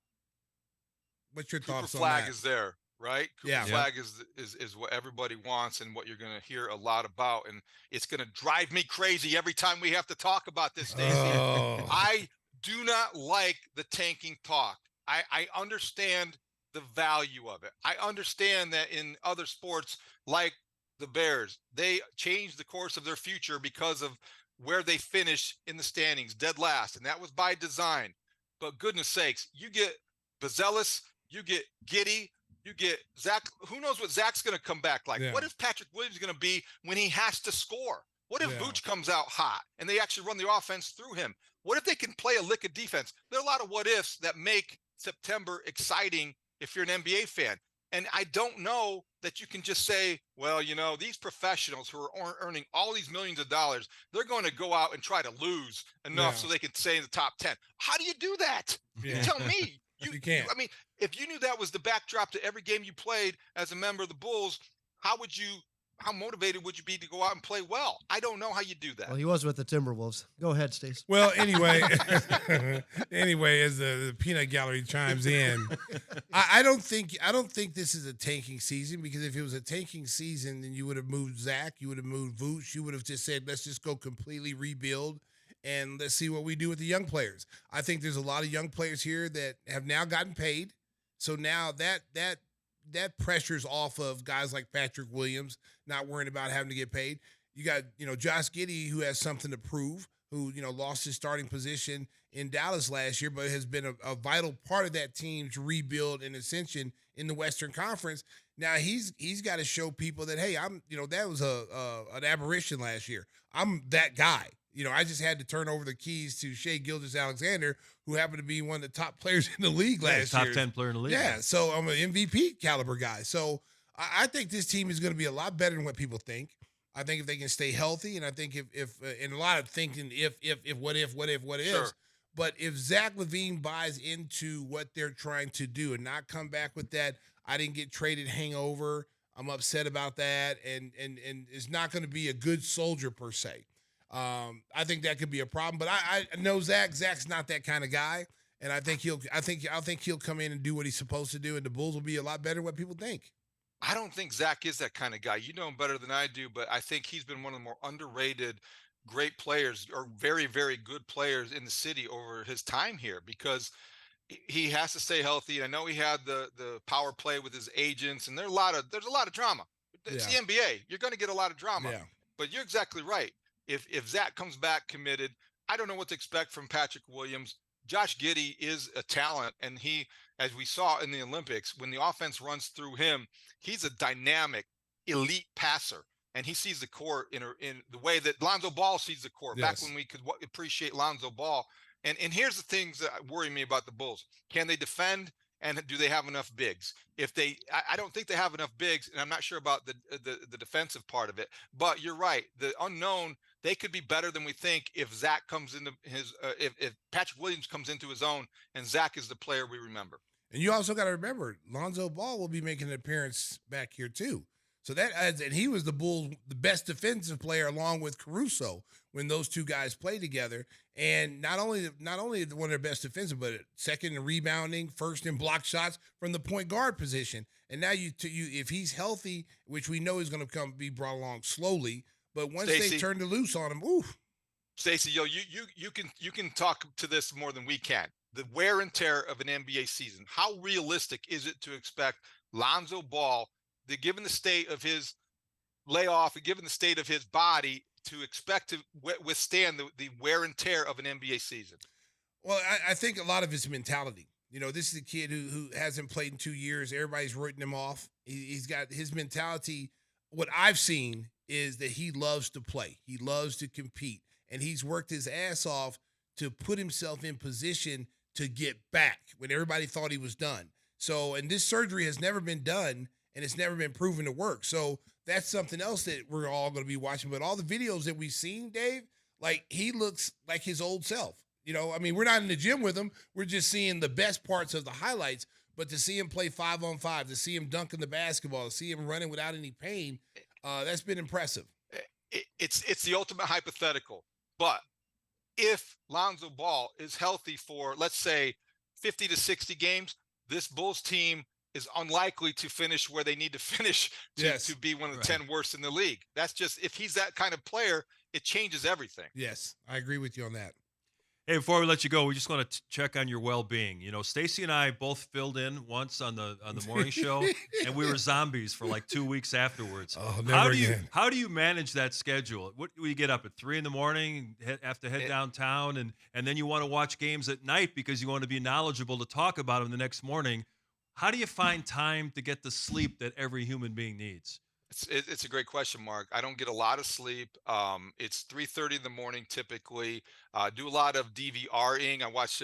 What's your thoughts on that? Cooper Flag is there, right? Yeah. Flag is what everybody wants and what you're going to hear a lot about, and it's going to drive me crazy every time we have to talk about this, Stacey. Oh. I do not like the tanking talk. I understand the value of it. I understand that in other sports, like the Bears, they changed the course of their future because of where they finish in the standings, dead last, and that was by design. But goodness sakes, you get Bazelis, you get Giddey, you get Zach. Who knows what Zach's going to come back like? Yeah. What is Patrick Williams going to be when he has to score? What if Yeah. Vooch comes out hot and they actually run the offense through him? What if they can play a lick of defense? There are a lot of what ifs that make September exciting if you're an NBA fan. And I don't know that you can just say, well, you know, these professionals who are earning all these millions of dollars, they're going to go out and try to lose enough so they can stay in the top 10. How do you do that? Yeah. You tell me. You can't. I mean, if you knew that was the backdrop to every game you played as a member of the Bulls, how motivated would you be to go out and play well? I don't know how you do that. Well, he was with the Timberwolves. Go ahead, Stace. Well, anyway, as the peanut gallery chimes in, I don't think this is a tanking season, because if it was a tanking season, then you would have moved Zach, you would have moved Vooch, you would have just said, let's just go completely rebuild and let's see what we do with the young players. I think there's a lot of young players here that have now gotten paid, so now that pressure's off of guys like Patrick Williams, not worrying about having to get paid. You got, you know, Josh Giddey, who has something to prove, who, you know, lost his starting position in Dallas last year, but has been a vital part of that team's rebuild and ascension in the Western Conference. Now he's got to show people that, hey, that was an aberration last year. I'm that guy. You know, I just had to turn over the keys to Shai Gilgeous-Alexander, who happened to be one of the top players in the league last year. Top 10 player in the league. Yeah, so I'm an MVP caliber guy. So I think this team is going to be a lot better than what people think. I think if they can stay healthy, and I think if and a lot of thinking if what if Sure. but if Zach Lavine buys into what they're trying to do and not come back with that, I didn't get traded hangover, I'm upset about that, and it's not going to be a good soldier per se. I think that could be a problem, but I know Zach. Zach's not that kind of guy, and I think he'll come in and do what he's supposed to do, and the Bulls will be a lot better than what people think. I don't think Zach is that kind of guy. You know him better than I do, but I think he's been one of the more underrated great players, or very, very good players in the city over his time here, because he has to stay healthy. I know he had the power play with his agents, and there's a lot of drama. It's the NBA. You're going to get a lot of drama. Yeah. But you're exactly right. If Zach comes back committed, I don't know what to expect from Patrick Williams. Josh Giddey is a talent, and he, as we saw in the Olympics, when the offense runs through him, he's a dynamic, elite passer, and he sees the court in the way that Lonzo Ball sees the court. Yes. Back when we could appreciate Lonzo Ball. And here's the things that worry me about the Bulls: can they defend, and do they have enough bigs? If they, I don't think they have enough bigs, and I'm not sure about the defensive part of it. But you're right, the unknown. They could be better than we think if Zach comes into his, if Patrick Williams comes into his own, and Zach is the player we remember. And you also got to remember, Lonzo Ball will be making an appearance back here too. So that adds, and he was the Bulls' the best defensive player along with Caruso when those two guys played together. And not only one of their best defensive, but second in rebounding, first in block shots from the point guard position. And now you if he's healthy, which we know is going to be brought along slowly, but once Stacey, they turn the loose on him, oof. Stacey, you can talk to this more than we can. The wear and tear of an NBA season. How realistic is it to expect Lonzo Ball, given the state of his layoff, and given the state of his body, to expect to withstand the wear and tear of an NBA season? Well, I think a lot of his mentality. You know, this is a kid who hasn't played in 2 years. Everybody's written him off. He's got his mentality. What I've seen is that he loves to play. He loves to compete. And he's worked his ass off to put himself in position to get back when everybody thought he was done. So, and this surgery has never been done, and it's never been proven to work. So that's something else that we're all going to be watching. But all the videos that we've seen, Dave, like, he looks like his old self. You know, I mean, we're not in the gym with him. We're just seeing the best parts of the highlights. But to see him play 5-on-5, to see him dunking the basketball, to see him running without any pain, that's been impressive. It's the ultimate hypothetical. But if Lonzo Ball is healthy for, let's say, 50 to 60 games, this Bulls team is unlikely to finish where they need to finish to be one of the 10 worst in the league. That's just, if he's that kind of player, it changes everything. Yes, I agree with you on that. Hey, before we let you go, we just want to check on your well-being. You know, Stacey and I both filled in once on the morning show, and we were zombies for like 2 weeks afterwards. Oh, never again. How do you manage that schedule? What do you get up at 3 a.m, have to head downtown, and then you want to watch games at night because you want to be knowledgeable to talk about them the next morning? How do you find time to get the sleep that every human being needs? It's a great question, Mark. I don't get a lot of sleep. It's 3:30 in the morning typically. Do a lot of DVRing. I watch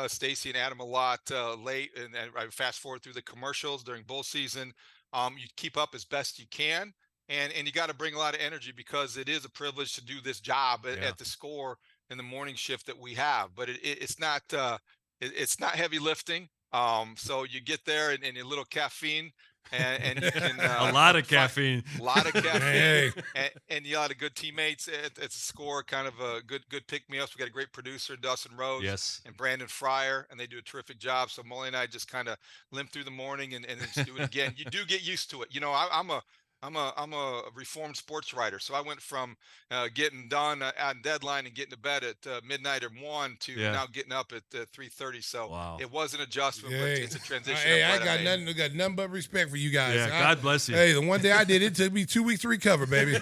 Stacey and Adam a lot late, and I fast forward through the commercials during bull season. You keep up as best you can, and you got to bring a lot of energy because it is a privilege to do this job at the Score in the morning shift that we have. But it's not heavy lifting. So you get there and a little caffeine. And you can a lot of caffeine. A lot of caffeine. And you got a good teammates at the Score, kind of a good pick-me-ups. We got a great producer, Dustin Rhodes, and Brandon Fryer, and they do a terrific job. So Molly and I just kind of limp through the morning and just do it again. You do get used to it. You know, I'm a reformed sports writer, so I went from getting done on deadline and getting to bed at midnight or 1 to now getting up at 3:30. So it was an adjonment, but it's a transition. Hey, I got nothing but respect for you guys. Yeah, God bless you. Hey, the one day I did, it took me 2 weeks to recover, baby.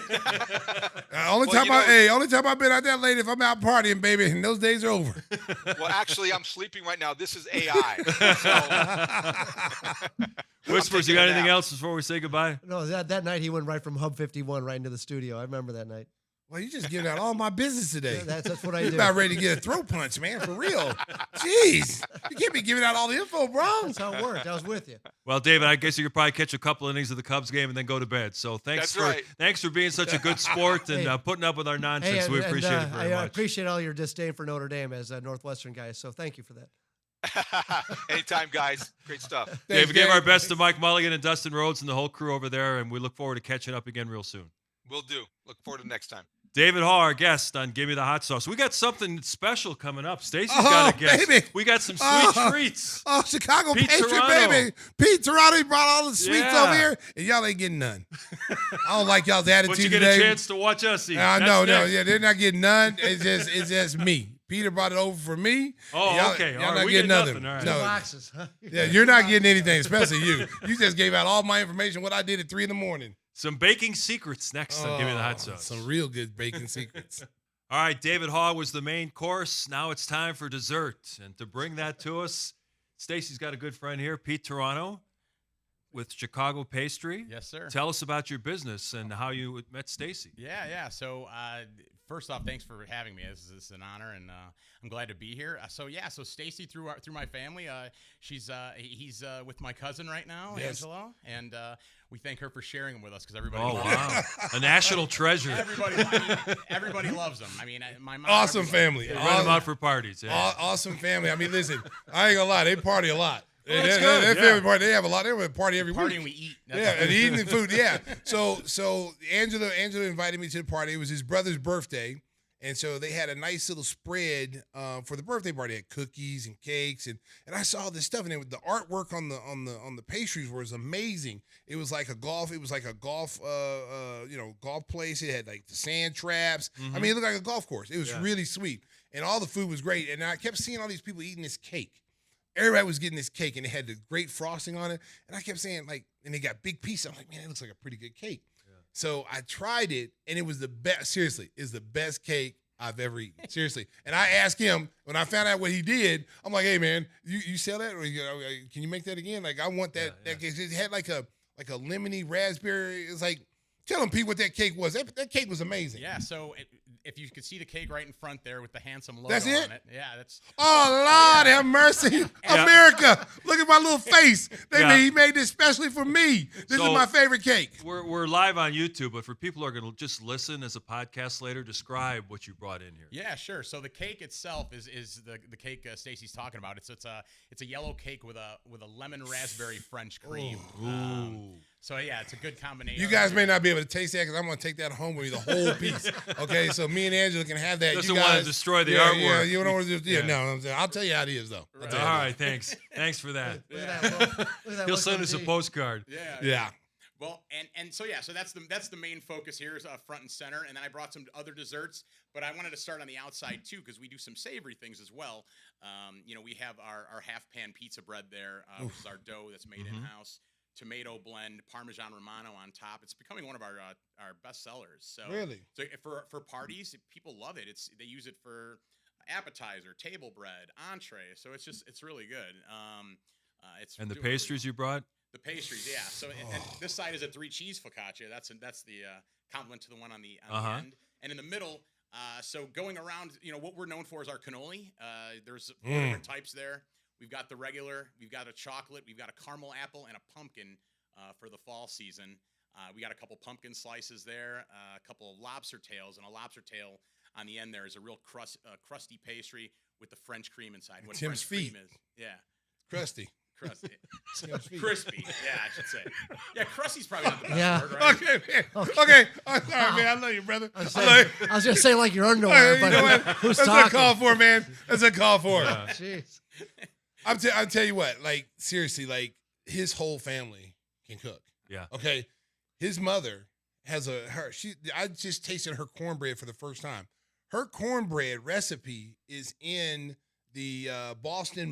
Only time I've been out that late if I'm out partying, baby, and those days are over. Well, actually, I'm sleeping right now. This is AI. So. Whispers, you got anything else before we say goodbye? No, that night he went right from Hub 51 right into the studio. I remember that night. Well, you just giving out all my business today. Yeah, that's what I do. You're about ready to get a throat punch, man, for real. Jeez. You can't be giving out all the info, bro. That's how it worked. I was with you. Well, David, I guess you could probably catch a couple innings of the Cubs game and then go to bed. So thanks for being such a good sport and putting up with our nonsense. We appreciate it very much. I appreciate all your disdain for Notre Dame as a Northwestern guy, so thank you for that. Anytime, guys. Great stuff. David, give our best to Mike Mulligan and Dustin Rhodes and the whole crew over there, and we look forward to catching up again real soon. Will do. Look forward to next time. David Haugh, our guest on Gimme the Hot Sauce. We got something special coming up. Stacey's got a guest. Baby. We got some sweet treats. Oh, Chicago Pete Patriot, Toronto. baby. Pete Toronto, he brought all the sweets over here, and y'all ain't getting none. I don't like y'all's attitude But you get today. a chance to watch us eat. No, they're not getting none. It's just me. Peter brought it over for me. Oh, okay. Y'all all right. not We getting get nothing. All right. No. Boxes, huh? Yeah, you're not getting anything, especially you. You just gave out all my information, what I did at 3 a.m. Some baking secrets next on Gimme the Hot Sauce. Some real good baking secrets. All right, David Haugh was the main course. Now it's time for dessert. And to bring that to us, Stacey's got a good friend here, Pete Toronto, with Chicago Pastry. Yes, sir. Tell us about your business and how you met Stacey. Yeah. So first off, thanks for having me. This is an honor, and I'm glad to be here. So Stacey through my family, he's with my cousin right now, Yes. Angelo, and we thank her for sharing him with us because everybody. Oh, loves wow. A national treasure. Everybody loves them. I mean, my mom. Awesome everybody- family. They rent them out for parties. Yeah. Awesome family. I mean, listen, I ain't gonna lie, they party a lot. That's That good, yeah. family party, they have a lot. They have a party every Party week. and we eat. Yeah, and eating and food. Yeah. So Angelo invited me to the party. It was his brother's birthday, and so they had a nice little spread for the birthday party. They had cookies and cakes, and I saw this stuff, and the artwork on the pastries was amazing. It was like a golf. Golf place. It had like the sand traps. I mean, it looked like a golf course. It was really sweet, and all the food was great. And I kept seeing all these people eating this cake. Everybody was getting this cake, and it had the great frosting on it. And I kept saying, and they got big pieces. I'm like, man, it looks like a pretty good cake. Yeah. So I tried it, and it was the best. Seriously, it's the best cake I've ever eaten. Seriously. And I asked him, when I found out what he did, I'm like, hey, man, you sell that? Or can you make that again? Like, I want that. That cake. It had like a lemony raspberry. It's like, tell him, Pete, what that cake was. That cake was amazing. Yeah. So if you could see the cake right in front there with the handsome logo That's it? on it. Yeah, that's. Oh, Lord, have mercy. America, look at my little face. He made this especially for me. This is my favorite cake. We're live on YouTube, but for people who are going to just listen as a podcast later, describe what you brought in here. Yeah, sure. So the cake itself is the cake Stacey's talking about. It's a yellow cake with a lemon raspberry French cream. Ooh. So yeah, it's a good combination. You guys may not be able to taste that because I'm going to take that home with me, the whole piece. Okay, so me and Angela can have that. Doesn't you want guys, to destroy the artwork. Yeah, you don't want to do. Yeah, no, I'll tell you how it is though. All right, thanks. Thanks for that. Look at that look He'll at send us a G. postcard. Yeah. Well, so that's the main focus here is front and center, and then I brought some other desserts, but I wanted to start on the outside too because we do some savory things as well. We have our half pan pizza bread there, which is our dough that's made in house. Tomato blend, Parmesan Romano on top. It's becoming one of our best sellers. So Really? So for parties, people love it. They use it for appetizer, table bread, entree. So it's really good. And the pastries you brought? The pastries, yeah. So and this side is a 3 cheese focaccia. That's the compliment to the one on the end. And in the middle, so going around, what we're known for is our cannoli. There's 4 different types there. We've got the regular, we've got a chocolate, we've got a caramel apple, and a pumpkin for the fall season. We got a couple pumpkin slices there, a couple of lobster tails, and a lobster tail on the end there is a real crusty pastry with the French cream inside. What Tim's French feet. cream is. Yeah. Crusty. Crispy. Yeah, I should say. Yeah, crusty's probably not the best Yeah. word, right? Okay, man. Okay. I'm sorry, man. I love you, brother. I was going to say like your underwear, You but know what? who's That's talking? a call for, man. That's a call for. Jeez. I'll tell you what, seriously, his whole family can cook. Yeah. Okay. His mother has I just tasted her cornbread for the first time. Her cornbread recipe is in the Boston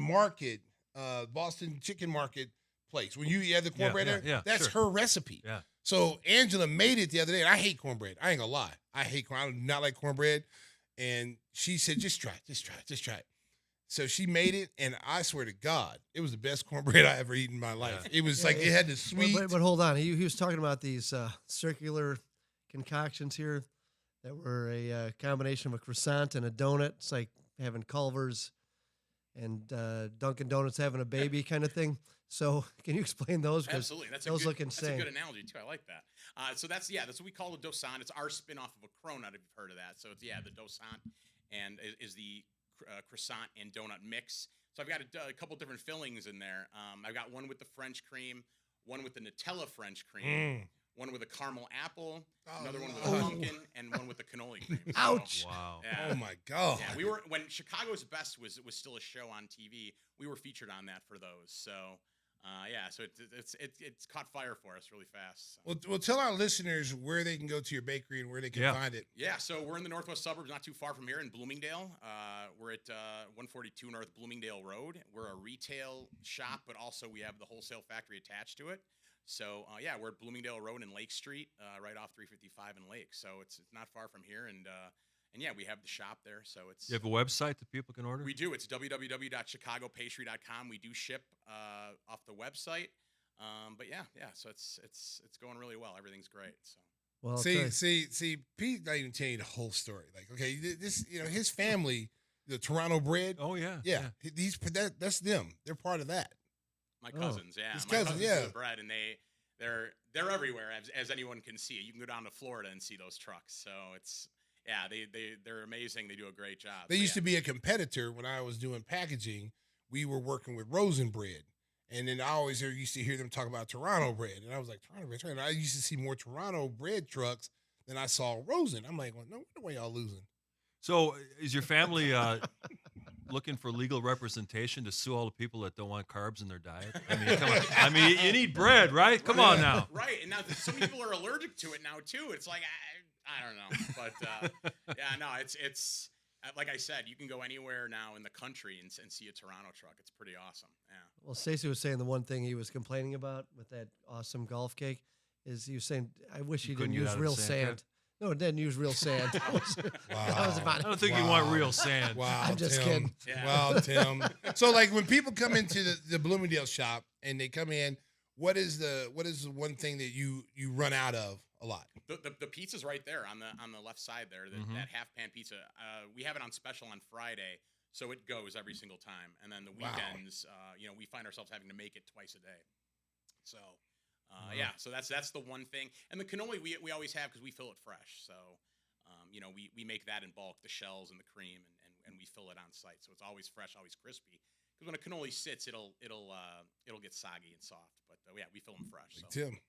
chicken market place. When you have the cornbread there, that's her recipe. Yeah. So Angela made it the other day, and I hate cornbread. I ain't gonna lie. I do not like cornbread. And she said, just try it. So she made it, and I swear to God, it was the best cornbread I ever eaten in my life. It was it had the sweet. But hold on. He was talking about these circular concoctions here that were a combination of a croissant and a donut. It's like having Culver's and Dunkin' Donuts having a baby kind of thing. So can you explain those? Absolutely. Those look insane. That's a good analogy, too. I like that. So that's what we call a dosant. It's our spin-off of a cronut, if you've heard of that. So it's, the dosant and is the croissant and donut mix. So I've got a couple different fillings in there. I've got one with the French cream, one with the Nutella French cream, one with a caramel apple, another one with a pumpkin, and one with the cannoli cream. So, Ouch! Wow. Yeah. Oh my God! Yeah, we were when Chicago's Best was still a show on TV. We were featured on that for those. So. So it's caught fire for us really fast. So. Well, tell our listeners where they can go to your bakery and where they can find it. Yeah, so we're in the northwest suburbs, not too far from here in Bloomingdale. We're at 142 North Bloomingdale Road. We're a retail shop, but also we have the wholesale factory attached to it. So we're at Bloomingdale Road and Lake Street, right off 355 in Lake. So it's not far from here, and And yeah, we have the shop there, so it's. You have a website that people can order? We do. It's www.chicagopastry.com. We do ship off the website. But yeah. So it's going really well. Everything's great. So. Well, see, Pete not even telling you the whole story. Like, okay, this, his family, the Toronto bred. Oh yeah. That's them. They're part of that. My cousins, yeah. His My cousins, do yeah. the bread, and they're everywhere, as anyone can see. You can go down to Florida and see those trucks. So they're amazing. They do a great job. They used to be a competitor when I was doing packaging. We were working with Rosen bread. And then I always used to hear them talk about Toronto bread. And I was like, Toronto bread? And I used to see more Toronto bread trucks than I saw Rosen. I'm like, well, no way y'all losing. So is your family looking for legal representation to sue all the people that don't want carbs in their diet? I mean, come on. I mean, you need bread, right? Come on now. Right. And now some people are allergic to it now, too. It's like, I don't know. But, it's like I said, you can go anywhere now in the country and see a Toronto truck. It's pretty awesome. Yeah. Well, Stacey was saying the one thing he was complaining about with that awesome golf cake is he was saying, I wish he didn't use real sand. No, it didn't use real sand. That was about it. I don't think you want real sand. Wow, I'm just Tim. kidding. Yeah. Wow, Tim. So, like, when people come into the Bloomingdale shop and they come in, what is the one thing that you run out of a lot? The pizza's right there on the left side there. That half pan pizza. We have it on special on Friday, so it goes every single time. And then the weekends, we find ourselves having to make it twice a day. So. So that's the one thing. And the cannoli we always have because we fill it fresh. So, we make that in bulk, the shells and the cream, and we fill it on site. So it's always fresh, always crispy. Because when a cannoli sits, it'll get soggy and soft. But we fill them fresh. So. Tim.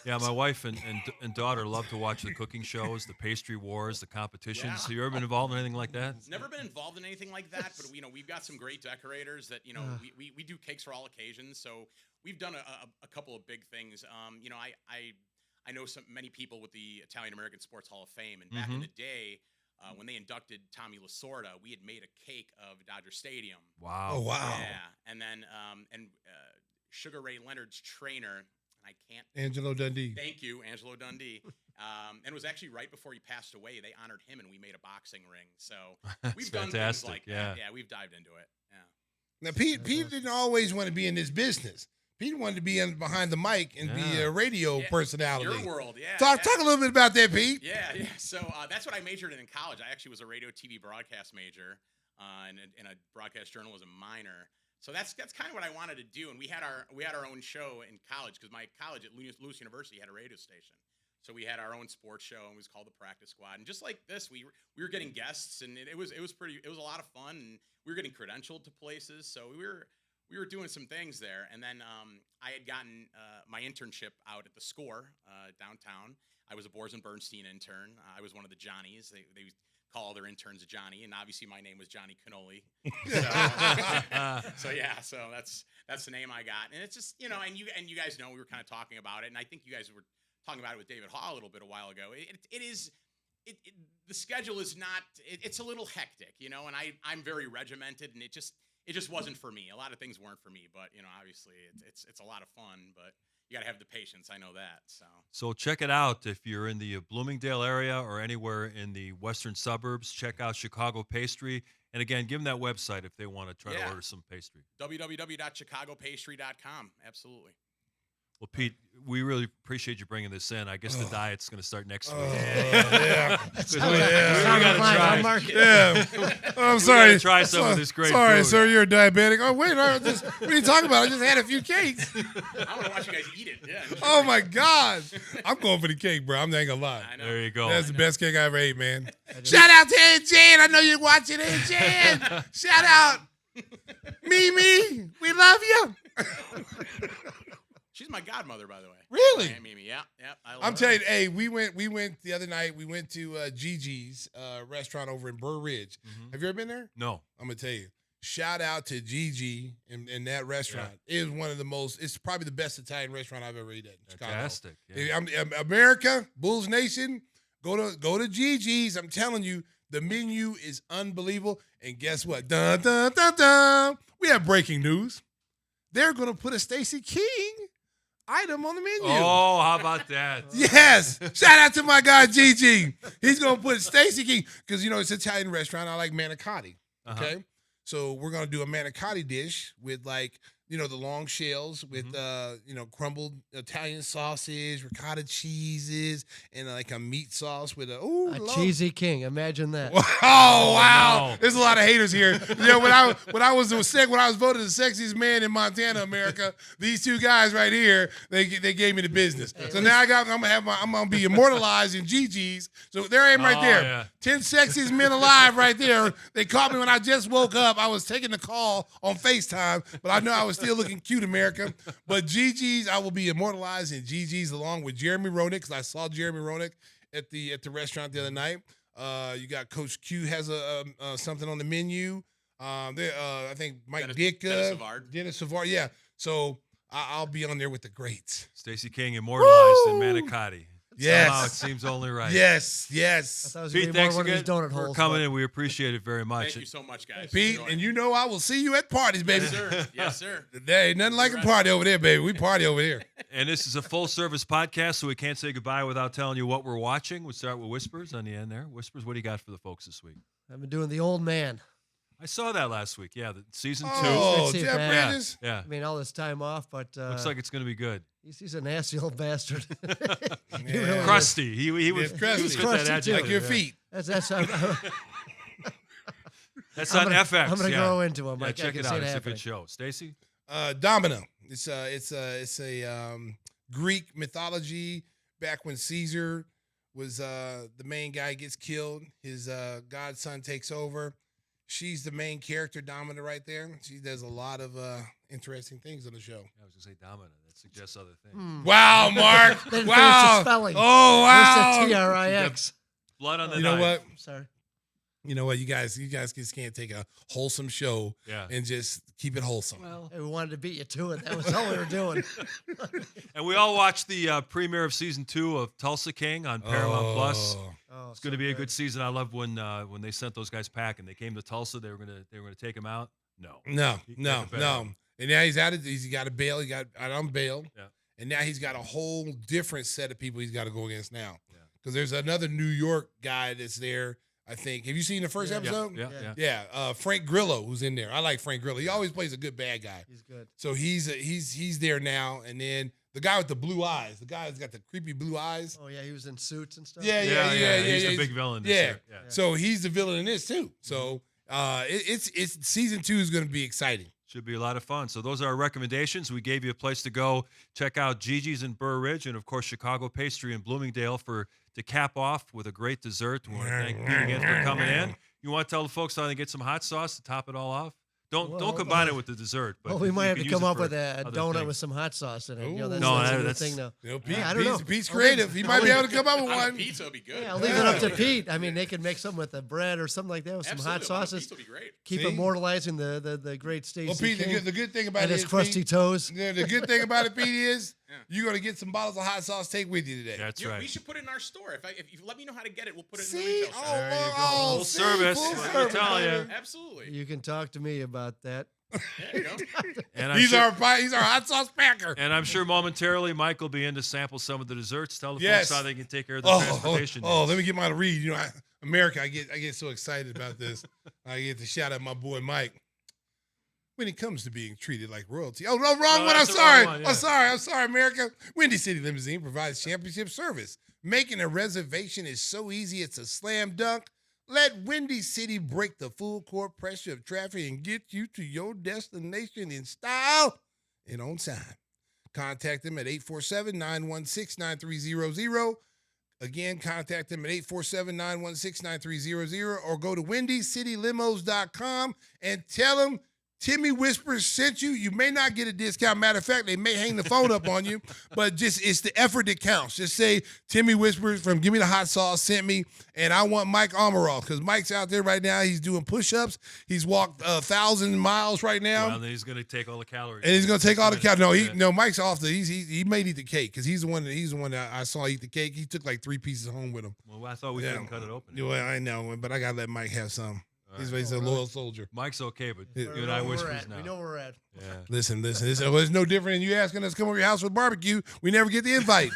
Yeah, my wife and daughter love to watch the cooking shows, the pastry wars, the competitions. Yeah. Have you ever been involved in anything like that? Never been involved in anything like that, but we've got some great decorators that we do cakes for all occasions. So we've done a couple of big things. I know many people with the Italian American Sports Hall of Fame, and back in the day when they inducted Tommy Lasorda, we had made a cake of Dodger Stadium. Wow! Oh wow! Yeah, and then Sugar Ray Leonard's trainer. I can't. Angelo Dundee. Thank you, Angelo Dundee. And it was actually right before he passed away. They honored him, and we made a boxing ring. So we've done things like that. Yeah, we've dived into it. Yeah. Now, Pete didn't always want to be in this business. Pete wanted to be behind the mic and be a radio personality. Your world, yeah. Talk a little bit about that, Pete. Yeah. So that's what I majored in college. I actually was a radio, TV broadcast major, and a broadcast journalism minor. So that's kind of what I wanted to do, and we had our own show in college because my college at Lewis University had a radio station. So we had our own sports show, and it was called the Practice Squad. And just like this, we were getting guests, and it was a lot of fun, and we were getting credentialed to places. So we were doing some things there, and then I had gotten my internship out at the Score downtown. I was a Bors and Bernstein intern. I was one of the Johnnies. They call their interns Johnny, and obviously my name was Johnny Cannoli. So that's the name I got, and it's just and you guys know we were kind of talking about it, and I think you guys were talking about it with David Haugh a little bit a while ago. The schedule is not. It's a little hectic, and I'm very regimented, and it just wasn't for me. A lot of things weren't for me, but obviously it's a lot of fun, but. You got to have the patience. I know that. So check it out. If you're in the Bloomingdale area or anywhere in the western suburbs, check out Chicago Pastry. And again, give them that website if they want to try to order some pastry. www.chicagopastry.com. Absolutely. Well, Pete, we really appreciate you bringing this in. I guess the diet's going to start next week. Yeah. We got to try. Yeah. I'm sorry. To try some of this great Sorry, food. sir, you're a diabetic. Oh, wait, what are you talking about? I just had a few cakes. I want to watch you guys eat it. Yeah. Oh, my God. I'm going for the cake, bro. I'm not going to lie. I know. There you go. That's the best cake I ever ate, man. Shout out to Aunt Jan. I know you're watching, Aunt Jan. Shout out. Mimi, we love you. She's my godmother, by the way. Really? Aunt Mimi, yeah. I'm telling you, hey, we went the other night. We went to Gigi's restaurant over in Burr Ridge. Mm-hmm. Have you ever been there? No. I'm gonna tell you. Shout out to Gigi in that restaurant. Yeah. It is one of the most. It's probably the best Italian restaurant I've ever eaten at. Fantastic. Yeah. America, Bulls Nation, go to Gigi's. I'm telling you, the menu is unbelievable. And guess what? Dun dun dun dun. We have breaking news. They're gonna put a Stacey King item on the menu. Oh, how about that? Yes. Shout out to my guy, Gigi. He's going to put Stacey King, because, it's an Italian restaurant. I like manicotti. Okay. So we're going to do a manicotti dish with the long shells with, crumbled Italian sausage, ricotta cheeses, and like a meat sauce with a cheesy king. Imagine that. Oh, wow. No. There's a lot of haters here. When I was voted the sexiest man in Montana, America, these two guys right here, they gave me the business. So now I'm gonna be immortalized in Gigi's. So there I am right there. Yeah. 10 sexiest men alive right there. They caught me when I just woke up. I was taking the call on FaceTime, but I know I was still looking cute, America. But Gigi's, I will be immortalized in Gigi's along with Jeremy Roenick, because I saw Jeremy Roenick at the restaurant the other night. You got Coach Q has something on the menu. I think Mike Ditka, Dennis Savard. Yeah. So I'll be on there with the greats. Stacey King immortalized in manicotti. Yes. Somehow it seems only right. Yes. I thought it was Pete, gonna be more thanks one of these again donut for holes, coming but- in. We appreciate it very much. Thank you so much, guys. Pete, Enjoy. and I will see you at parties, baby. Yes, sir. Yes, sir. There ain't nothing like a party over there, baby. We party over here. And this is a full-service podcast, so we can't say goodbye without telling you what we're watching. We'll start with Whispers on the end there. Whispers, what do you got for the folks this week? I've been doing the old man. I saw that last week. Yeah, the season 2. Oh, Let's see Jeff if that- Bridges. Yeah. I mean, all this time off, but Looks like it's going to be good. he's a nasty old bastard. He Yeah. really is. Crusty. He was It's crusty. he was He's fit that crusty, too. adjective, Like your yeah. feet. That's That's I'm on gonna- FX. I'm gonna yeah. grow into him. Yeah, I check can it see out. it It's a happening. good show. Stacy? Domino. It's a Greek mythology. Back when Caesar was the main guy, gets killed, his godson takes over. She's the main character, Domino, right there. She does a lot of interesting things on the show. I was going to say Domino. That suggests other things. Wow, Mark. Didn't finish Wow. the spelling. Oh, wow. Where's the TRIX? Blood on the You know knife. what? Sorry. You know what? You guys just can't take a wholesome show Yeah. and just keep it wholesome. Well, we wanted to beat you to it. That was all we were doing. And we all watched the premiere of season 2 of Tulsa King on Paramount Plus. Oh, It's going to be a good season. I love when they sent those guys packing. They came to Tulsa. They were going to take him out. No. No. He got And now he's out. He's got a bail. He got out on bail. Yeah. And now he's got a whole different set of people he's got to go against now. Yeah. Because there's another New York guy that's there, I think. Have you seen the first Yeah. episode? Yeah. Yeah. Frank Grillo, who's in there. I like Frank Grillo. He always plays a good bad guy. He's good. So he's there now. And then the guy with the blue eyes, the guy that's got the creepy blue eyes. Oh yeah, he was in Suits and stuff. Yeah. He's the big villain this year. Yeah. So he's the villain in this too. So it's season 2 is going to be exciting. Should be a lot of fun. So those are our recommendations. We gave you a place to go. Check out Gigi's in Burr Ridge and, of course, Chicago Pastry in Bloomingdale to cap off with a great dessert. We want to thank Pete again for coming in. You want to tell the folks how they get some hot sauce to top it all off? Don't combine it with the dessert. But Well, we might you have can to use come it up for with a other donut things. with some hot sauce in it. Ooh. That's, No, that's a new that's- thing now. Pete, I don't know. Pete's creative. He might be able to come up with On a one. pizza would be good. Yeah, I'll leave it up to Pete. I mean, they could make something with the bread or something like that with some hot Absolutely. On a sauces. pizza would be great. Keep See? immortalizing the great Stacey Well, Pete, King the good thing about and it his is, crusty Pete, toes. the good thing about it, Pete, is Yeah. you're going to get some bottles of hot sauce take with you today. That's You know, right. we should put it in our store. If you let me know how to get it, we'll put it in the See? retail shop. There you go. Oh, Full see? service. Full What I'm service, telling you. baby. Absolutely. You can talk to me about that. There you go. And I'm He's sure, our hot sauce packer. and I'm sure momentarily Mike will be in to sample some of the desserts. Tell the Yes. folks how they can take care of the transportation. needs. Let me get my read. You know, America, I get so excited about this. I get to shout out my boy Mike. When it comes to being treated like royalty. Oh, no, wrong one. I'm that's the sorry. wrong one, yeah. I'm sorry, America. Windy City Limousine provides championship service. Making a reservation is so easy, it's a slam dunk. Let Windy City break the full court pressure of traffic and get you to your destination in style and on time. Contact them at 847-916-9300. Again, contact them at 847-916-9300 or go to WindyCityLimos.com and tell them Timmy Whispers sent you. You may not get a discount. Matter of fact, they may hang the phone up on you, but just it's the effort that counts. Just say Timmy Whispers from Gimme the Hot Sauce sent me, and I want Mike Amaral because Mike's out there right now. He's doing push-ups. He's walked 1,000 miles right now. Well, then he's going to take all the calories. And he's gonna take all the calories. Yeah. Mike's off the. He may eat the cake because he's the one that I saw eat the cake. He took like 3 pieces home with him. Well, I thought we couldn't cut it open. Well, I know, but I gotta let Mike have some. All He's a loyal soldier. Mike's okay, but Yeah. you and I whispers now. We know where we're at. Yeah. Listen. It's no different than you asking us to come over your house for barbecue. We never get the invite.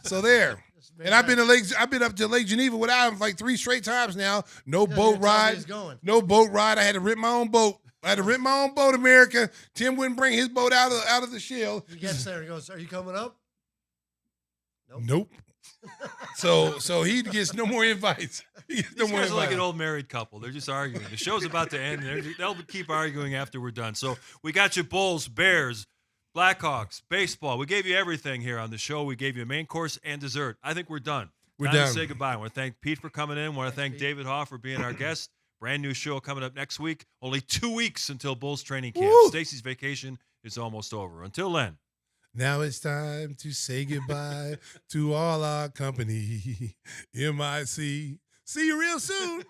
So there. And I've been up to Lake Geneva without him like 3 straight times now. No boat ride. No boat ride. I had to rent my own boat. America. Tim wouldn't bring his boat out of the shell. He gets there and goes, "Are you coming up?" Nope. So he gets no more invites. He gets no These more guys are like invites. an old married couple. They're just arguing. The show's about to end. They'll keep arguing after we're done. So we got you Bulls, Bears, Blackhawks, baseball. We gave you everything here on the show. We gave you a main course and dessert. I think we're done. Time to say goodbye. I want to thank Pete for coming in. I want to thank David Haugh for being our guest. Brand new show coming up next week. Only 2 weeks until Bulls training camp. Stacey's vacation is almost over. Until then. Now it's time to say goodbye to all our company. MIC. See you real soon.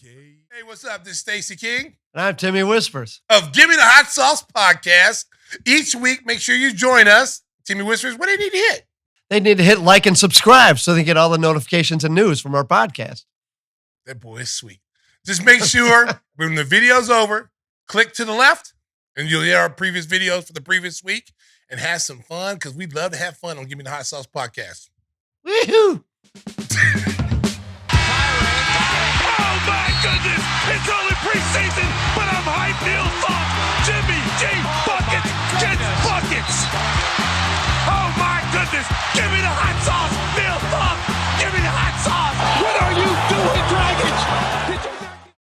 Hey, what's up? This is Stacey King. And I'm Timmy Whispers. Of Gimme the Hot Sauce podcast. Each week, make sure you join us. Timmy Whispers, what do you need to hit? They need to hit like and subscribe so they get all the notifications and news from our podcast. That boy is sweet. Just make sure when the video's over, click to the left, and you'll hear our previous videos for the previous week and have some fun because we'd love to have fun on Gimme the Hot Sauce podcast. Woohoo!